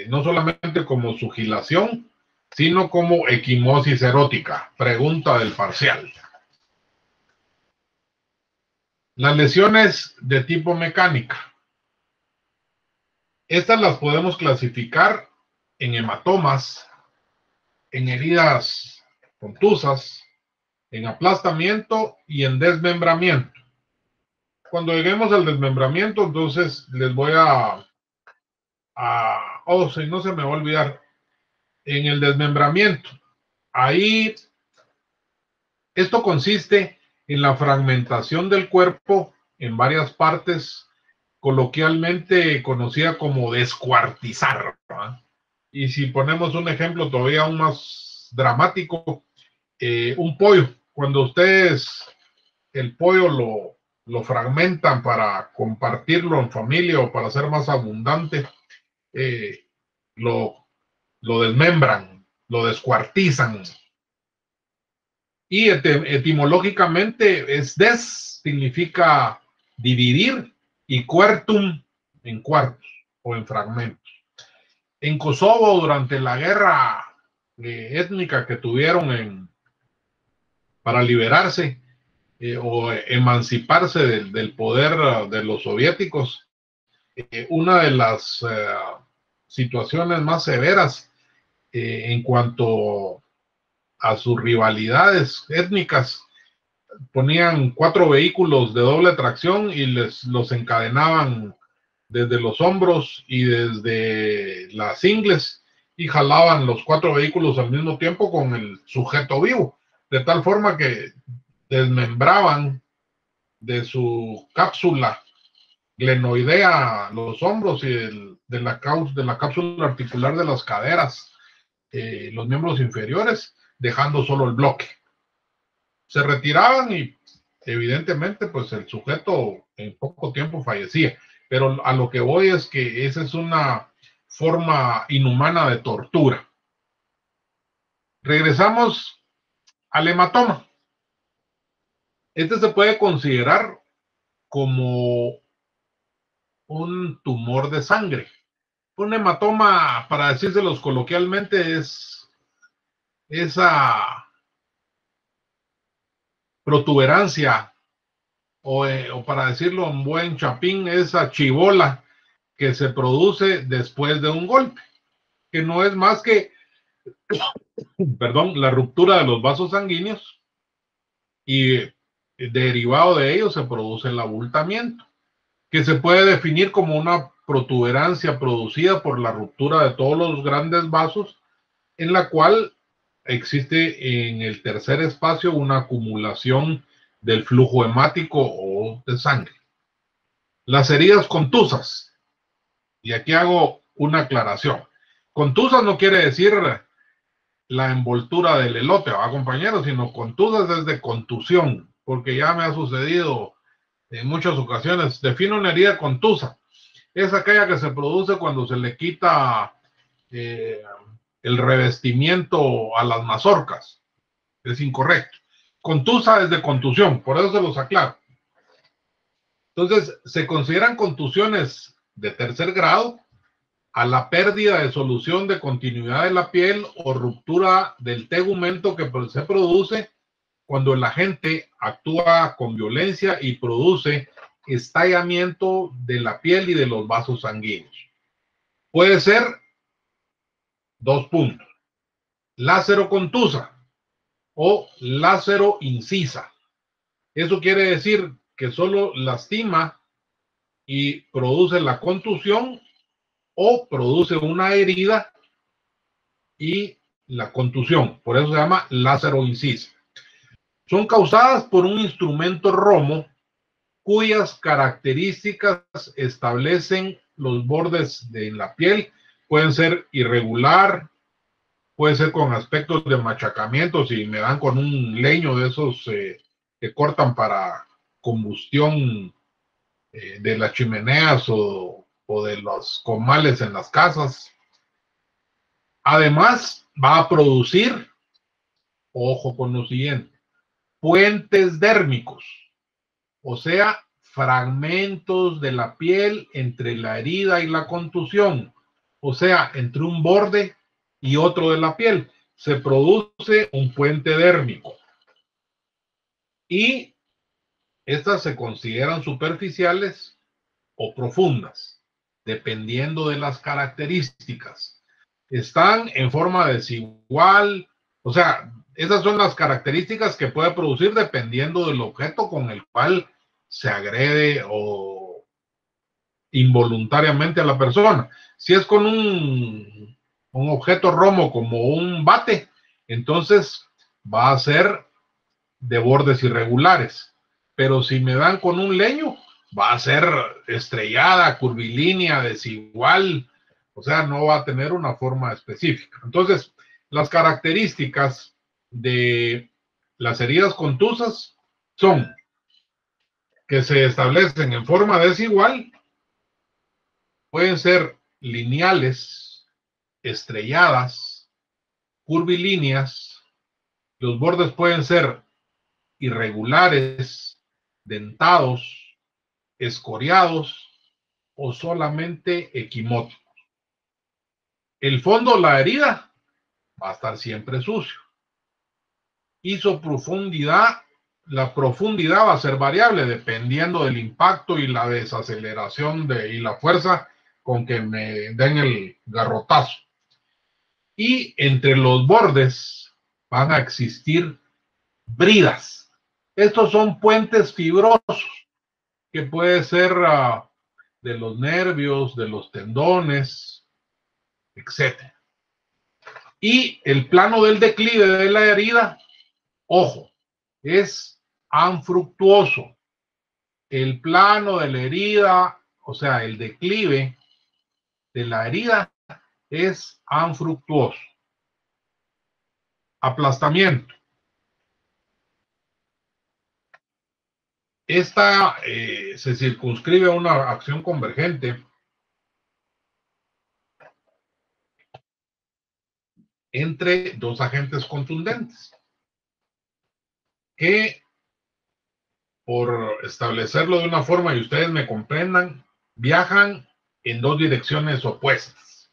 no solamente como sugilación, sino como equimosis erótica. Pregunta del parcial. Las lesiones de tipo mecánica. Estas las podemos clasificar en hematomas, en heridas contusas, en aplastamiento y en desmembramiento. Cuando lleguemos al desmembramiento, entonces les voy si no se me va a olvidar, en el desmembramiento, ahí esto consiste en la fragmentación del cuerpo en varias partes, coloquialmente conocida como descuartizar, ¿verdad? Y si ponemos un ejemplo todavía aún más dramático, un pollo, cuando ustedes el pollo lo fragmentan para compartirlo en familia o para ser más abundante, eh, lo, lo desmembran, lo descuartizan. Y etimológicamente es significa dividir, y quartum en cuartos o en fragmentos. En Kosovo, durante la guerra étnica que tuvieron para liberarse o emanciparse del poder de los soviéticos, una de las situaciones más severas en cuanto a sus rivalidades étnicas, ponían 4 vehículos de doble tracción y los encadenaban desde los hombros y desde las ingles, y jalaban los 4 vehículos al mismo tiempo con el sujeto vivo, de tal forma que desmembraban de su cápsula glenoidea los hombros y de la cápsula articular de las caderas, los miembros inferiores, dejando solo el bloque. Se retiraban y evidentemente pues el sujeto en poco tiempo fallecía. Pero a lo que voy es que esa es una forma inhumana de tortura. Regresamos al hematoma. Este se puede considerar como un tumor de sangre. Un hematoma, para decírselos coloquialmente, es esa protuberancia o para decirlo en buen chapín, esa chibola que se produce después de un golpe, que no es más que, perdón, la ruptura de los vasos sanguíneos, y derivado de ello se produce el abultamiento, que se puede definir como una protuberancia producida por la ruptura de todos los grandes vasos, en la cual existe en el tercer espacio una acumulación del flujo hemático o de sangre. Las heridas contusas, y aquí hago una aclaración. Contusas no quiere decir la envoltura del elote, ¿va, compañeros? Sino contusas es de contusión, porque ya me ha sucedido en muchas ocasiones. Defino una herida contusa. Es aquella que se produce cuando se le quita el revestimiento a las mazorcas. Es incorrecto. Contusa es de contusión, por eso se los aclaro. Entonces, se consideran contusiones de tercer grado a la pérdida de solución de continuidad de la piel o ruptura del tegumento que se produce cuando el agente actúa con violencia y produce estallamiento de la piel y de los vasos sanguíneos. Puede ser 2 puntos. Lacero contusa o lacero incisa. Eso quiere decir que solo lastima y produce la contusión, o produce una herida y la contusión. Por eso se llama lacero incisa. Son causadas por un instrumento romo cuyas características establecen los bordes de la piel. Pueden ser irregular, puede ser con aspectos de machacamiento, si me dan con un leño de esos que cortan para combustión de las chimeneas o de los comales en las casas. Además, va a producir, ojo con lo siguiente, puentes dérmicos, o sea, fragmentos de la piel entre la herida y la contusión, o sea, entre un borde y otro de la piel. Se produce un puente dérmico. Y estas se consideran superficiales o profundas, dependiendo de las características. Están en forma desigual, o sea, esas son las características que puede producir dependiendo del objeto con el cual se agrede o involuntariamente a la persona. Si es con un objeto romo como un bate, entonces va a ser de bordes irregulares. Pero si me dan con un leño, va a ser estrellada, curvilínea, desigual, o sea, no va a tener una forma específica. Entonces, las características de las heridas contusas son que se establecen en forma desigual, pueden ser lineales, estrelladas, curvilíneas, los bordes pueden ser irregulares, dentados, escoriados o solamente equimóticos. El fondo de la herida va a estar siempre sucio. Y su profundidad, la profundidad va a ser variable dependiendo del impacto y la desaceleración y la fuerza con que me den el garrotazo. Y entre los bordes van a existir bridas. Estos son puentes fibrosos que puede ser de los nervios, de los tendones, etc. Y el plano del declive de la herida, ojo, es anfructuoso. El plano de la herida, o sea, el declive de la herida es anfructuoso. Aplastamiento. Esta se circunscribe a una acción convergente entre dos agentes contundentes que, por establecerlo de una forma y ustedes me comprendan, viajan en dos direcciones opuestas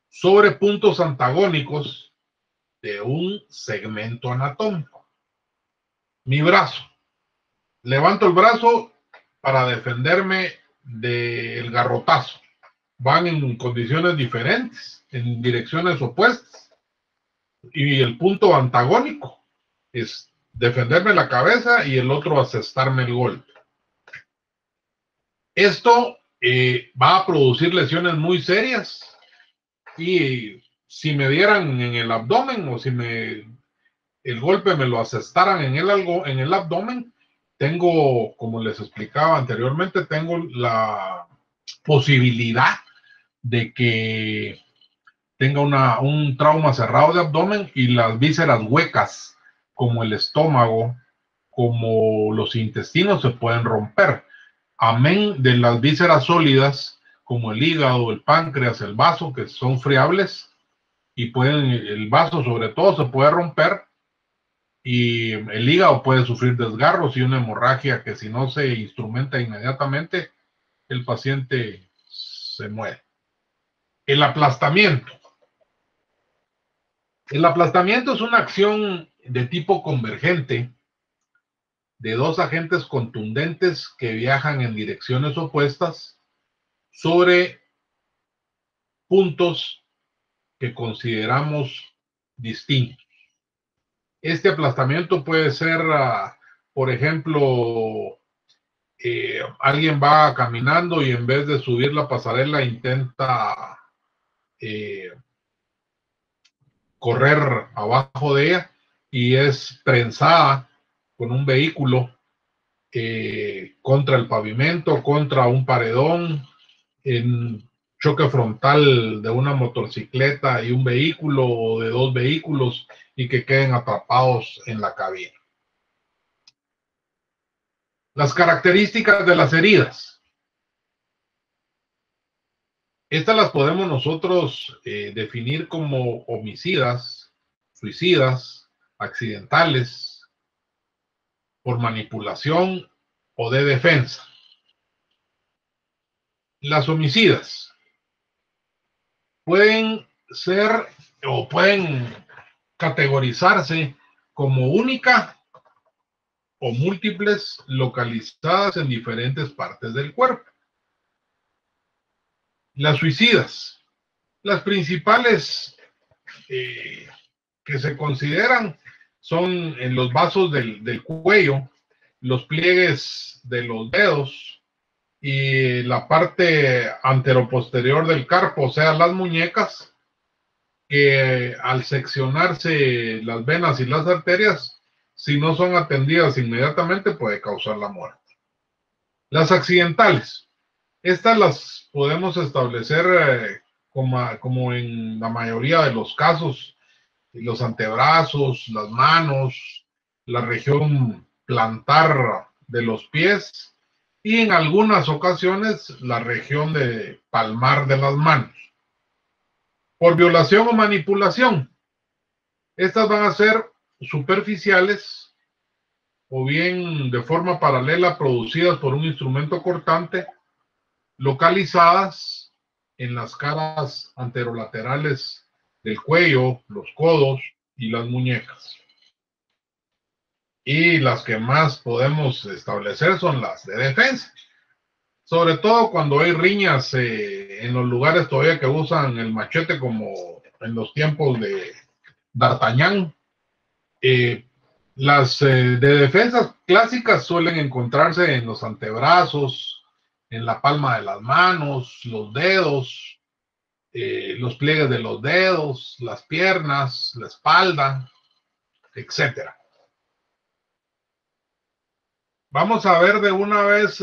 sobre puntos antagónicos de un segmento anatómico. Mi brazo. Levanto el brazo para defenderme del garrotazo. Van en condiciones diferentes, en direcciones opuestas. Y el punto antagónico es defenderme la cabeza y el otro asestarme el golpe. Esto va a producir lesiones muy serias y si me dieran en el abdomen o si el golpe me lo asestaran en el abdomen, tengo, como les explicaba anteriormente, tengo la posibilidad de que tenga un trauma cerrado de abdomen y las vísceras huecas, como el estómago, como los intestinos, se pueden romper. Amén de las vísceras sólidas, como el hígado, el páncreas, el vaso, que son friables, y el vaso sobre todo se puede romper, y el hígado puede sufrir desgarros y una hemorragia que si no se instrumenta inmediatamente, el paciente se muere. El aplastamiento. El aplastamiento es una acción de tipo convergente de dos agentes contundentes que viajan en direcciones opuestas sobre puntos que consideramos distintos. Este aplastamiento puede ser, por ejemplo, alguien va caminando y en vez de subir la pasarela intenta correr abajo de ella y es prensada con un vehículo contra el pavimento, contra un paredón, en choque frontal de una motocicleta y un vehículo o de dos vehículos y que queden atrapados en la cabina. Las características de las heridas. Estas las podemos nosotros definir como homicidas, suicidas, accidentales, por manipulación o de defensa. Las homicidas pueden ser o pueden categorizarse como única o múltiples localizadas en diferentes partes del cuerpo. Las suicidas, las principales que se consideran son en los vasos del cuello, los pliegues de los dedos y la parte anteroposterior del carpo, o sea, las muñecas, que al seccionarse las venas y las arterias, si no son atendidas inmediatamente, puede causar la muerte. Las accidentales, estas las podemos establecer como en la mayoría de los casos, los antebrazos, las manos, la región plantar de los pies y en algunas ocasiones la región de palmar de las manos. Por violación o manipulación, estas van a ser superficiales o bien de forma paralela producidas por un instrumento cortante, localizadas en las caras anterolaterales del cuello, los codos y las muñecas. Y las que más podemos establecer son las de defensa. Sobre todo cuando hay riñas en los lugares todavía que usan el machete como en los tiempos de D'Artagnan. Las de defensas clásicas suelen encontrarse en los antebrazos, en la palma de las manos, los dedos, los pliegues de los dedos, las piernas, la espalda, etc. Vamos a ver de una vez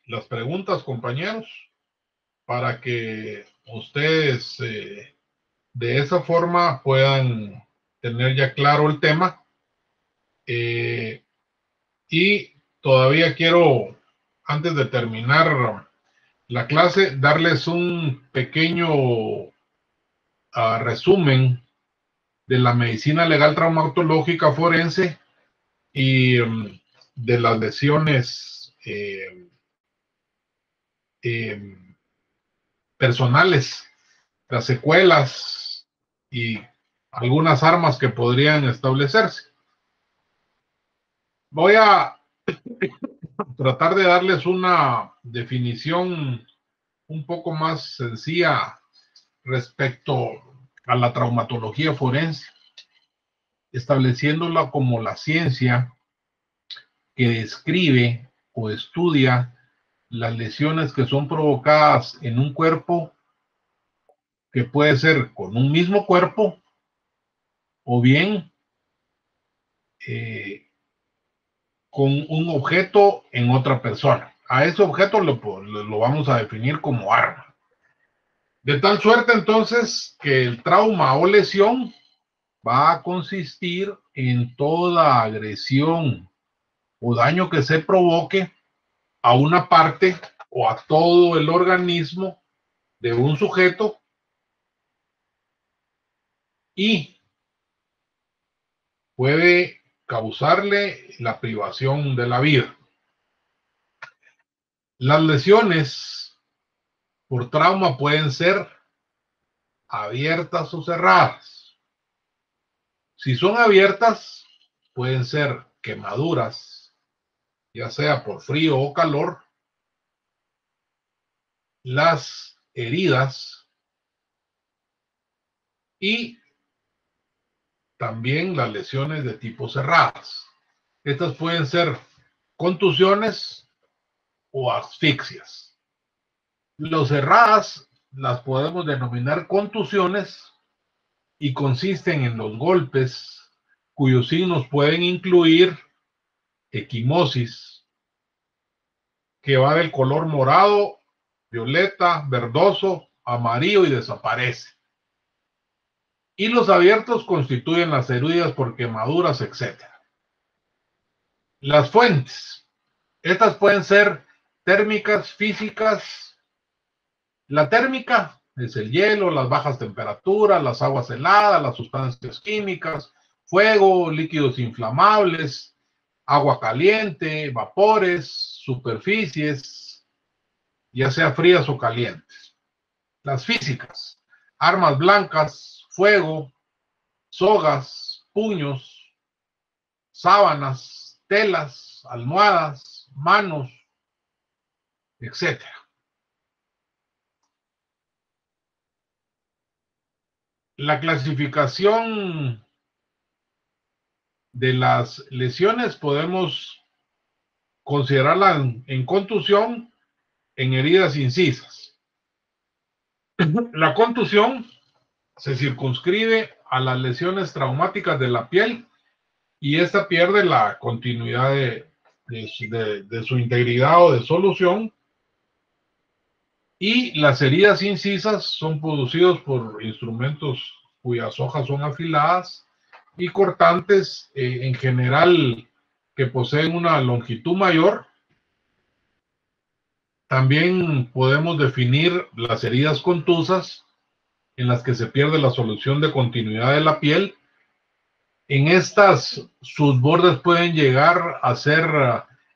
las preguntas, compañeros, para que ustedes de esa forma puedan tener ya claro el tema. Y todavía quiero, antes de terminar la clase, darles un pequeño resumen de la medicina legal traumatológica forense y de las lesiones personales, las secuelas y algunas armas que podrían establecerse. Voy a tratar de darles una definición un poco más sencilla respecto a la traumatología forense, estableciéndola como la ciencia que describe o estudia las lesiones que son provocadas en un cuerpo, que puede ser con un mismo cuerpo o bien con un objeto en otra persona. A ese objeto lo vamos a definir como arma. De tal suerte entonces que el trauma o lesión va a consistir en toda agresión o daño que se provoque a una parte o a todo el organismo de un sujeto y puede causarle la privación de la vida. Las lesiones por trauma pueden ser abiertas o cerradas. Si son abiertas, pueden ser quemaduras, ya sea por frío o calor. Las heridas y también las lesiones de tipo cerradas. Estas pueden ser contusiones o asfixias. Las cerradas las podemos denominar contusiones y consisten en los golpes cuyos signos pueden incluir equimosis, que va del color morado, violeta, verdoso, amarillo y desaparece. Y los abiertos constituyen las heridas por quemaduras, etc. Las fuentes. Estas pueden ser térmicas, físicas. La térmica es el hielo, las bajas temperaturas, las aguas heladas, las sustancias químicas, fuego, líquidos inflamables, agua caliente, vapores, superficies, ya sea frías o calientes. Las físicas, armas blancas, fuego, sogas, puños, sábanas, telas, almohadas, manos, etcétera. La clasificación de las lesiones podemos considerarla en contusión, en heridas incisas. La contusión se circunscribe a las lesiones traumáticas de la piel y esta pierde la continuidad de su integridad o de solución. Y las heridas incisas son producidas por instrumentos cuyas hojas son afiladas y cortantes, en general que poseen una longitud mayor. También podemos definir las heridas contusas, en las que se pierde la solución de continuidad de la piel. En estas, sus bordes pueden llegar a ser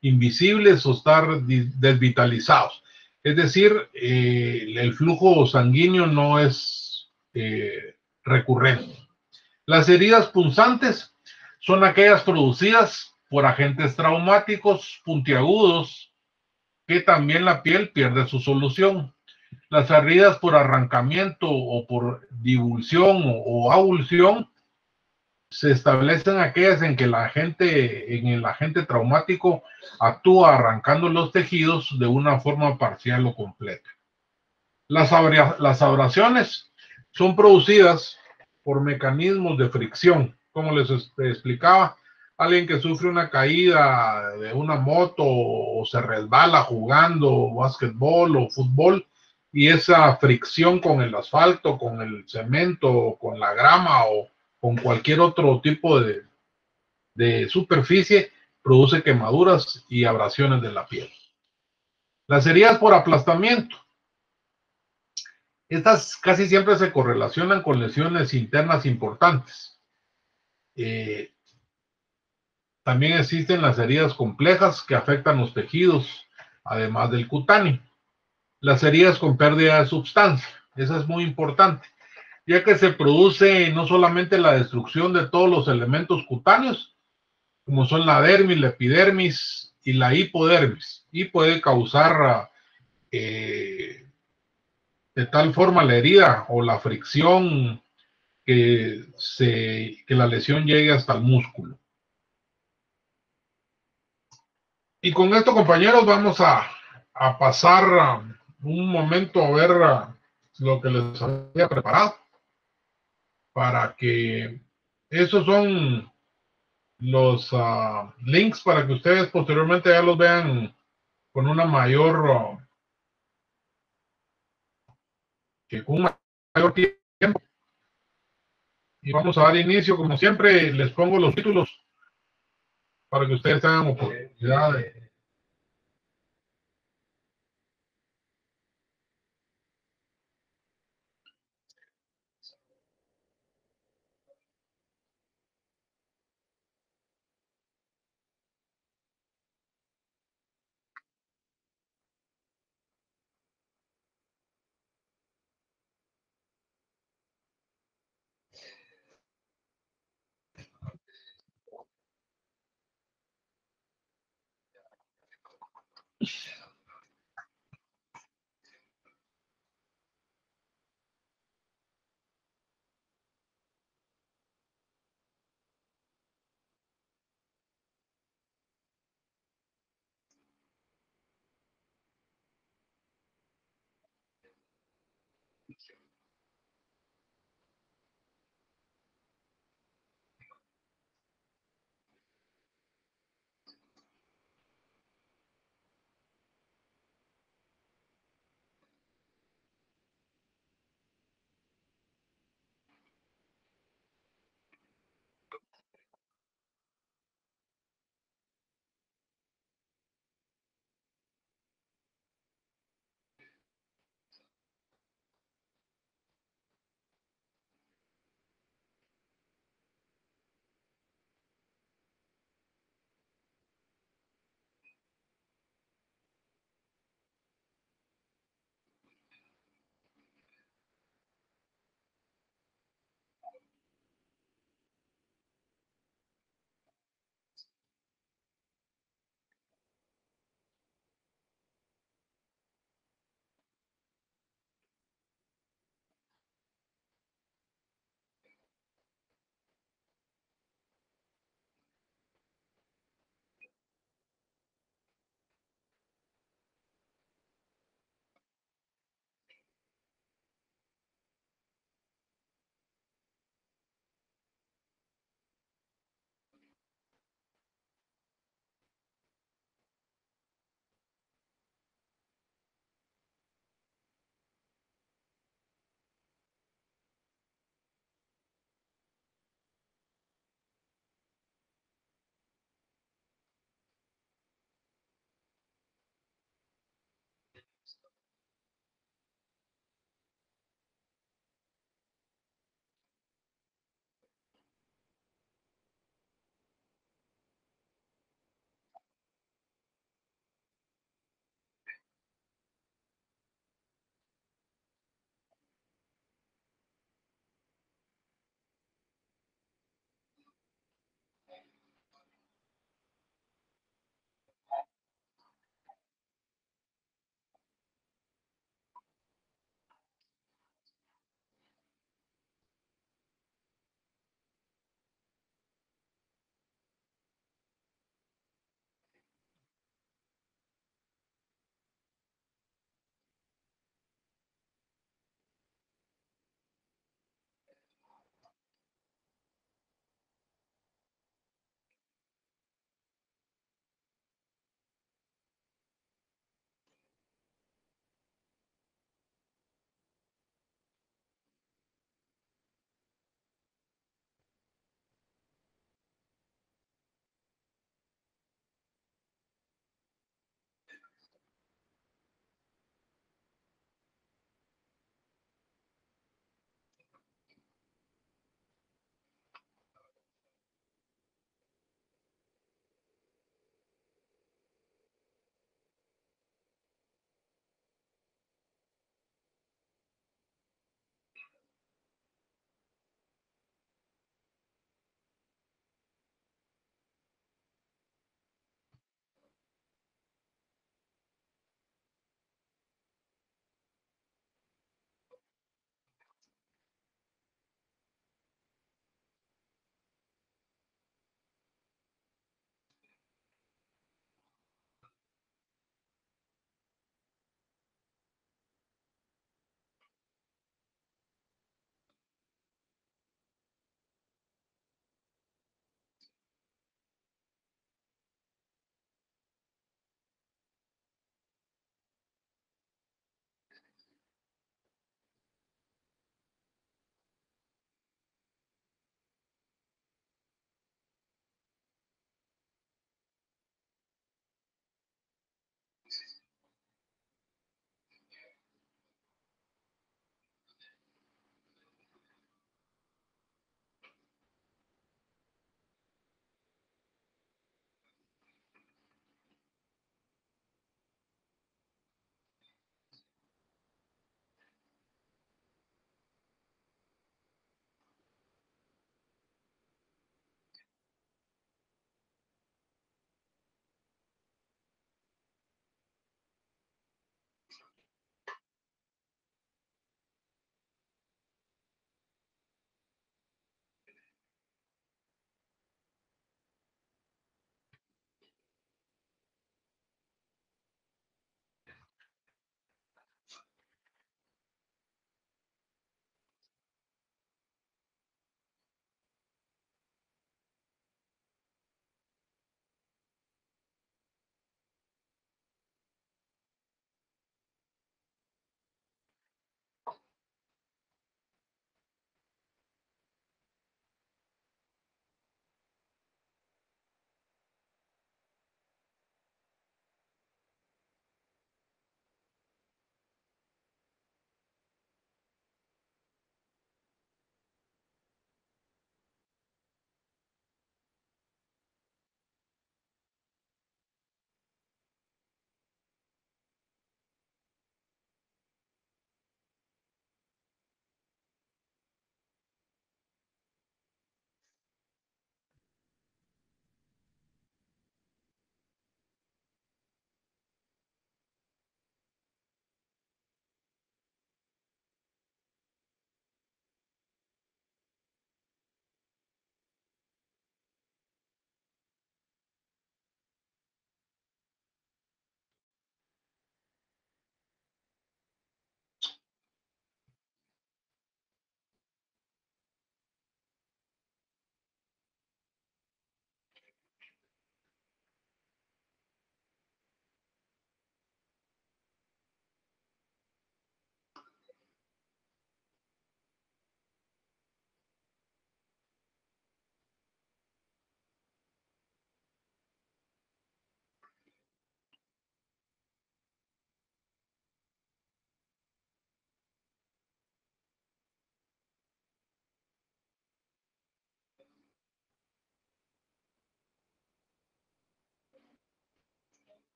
invisibles o estar desvitalizados. Es decir, el flujo sanguíneo no es recurrente. Las heridas punzantes son aquellas producidas por agentes traumáticos puntiagudos que también la piel pierde su solución. Las heridas por arrancamiento o por divulsión o avulsión se establecen aquellas en que en el agente traumático actúa arrancando los tejidos de una forma parcial o completa. Las abrasiones son producidas por mecanismos de fricción, como les explicaba. Alguien que sufre una caída de una moto o se resbala jugando básquetbol o fútbol, y esa fricción con el asfalto, con el cemento, con la grama o con cualquier otro tipo de superficie, produce quemaduras y abrasiones de la piel. Las heridas por aplastamiento. Estas casi siempre se correlacionan con lesiones internas importantes. Eh, También existen las heridas complejas que afectan los tejidos, además del cutáneo. Las heridas con pérdida de sustancia. Esa es muy importante, ya que se produce no solamente la destrucción de todos los elementos cutáneos, como son la dermis, la epidermis y la hipodermis, y puede causar de tal forma la herida o la fricción que la lesión llegue hasta el músculo. Y con esto, compañeros, vamos a pasar un momento a ver lo que les había preparado para que esos son los links para que ustedes posteriormente ya los vean con una mayor, con un mayor tiempo. Y vamos a dar inicio, como siempre, les pongo los títulos para que ustedes tengan oportunidad de...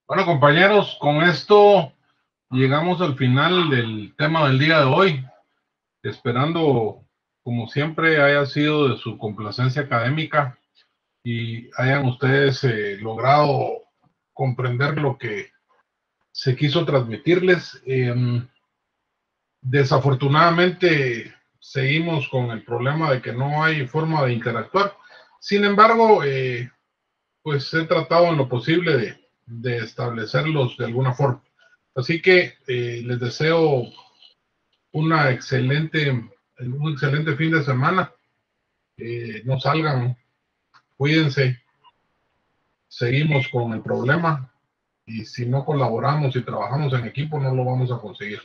Bueno, compañeros, con esto llegamos al final del tema del día de hoy, esperando, como siempre, haya sido de su complacencia académica y hayan ustedes logrado comprender lo que se quiso transmitirles. Desafortunadamente, seguimos con el problema de que no hay forma de interactuar. Sin embargo, pues he tratado en lo posible de establecerlos de alguna forma. Así que les deseo una un excelente fin de semana. No salgan, cuídense, seguimos con el problema y si no colaboramos y trabajamos en equipo no lo vamos a conseguir.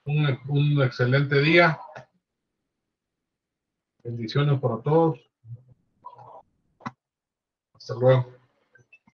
Un excelente día, bendiciones para todos, hasta luego.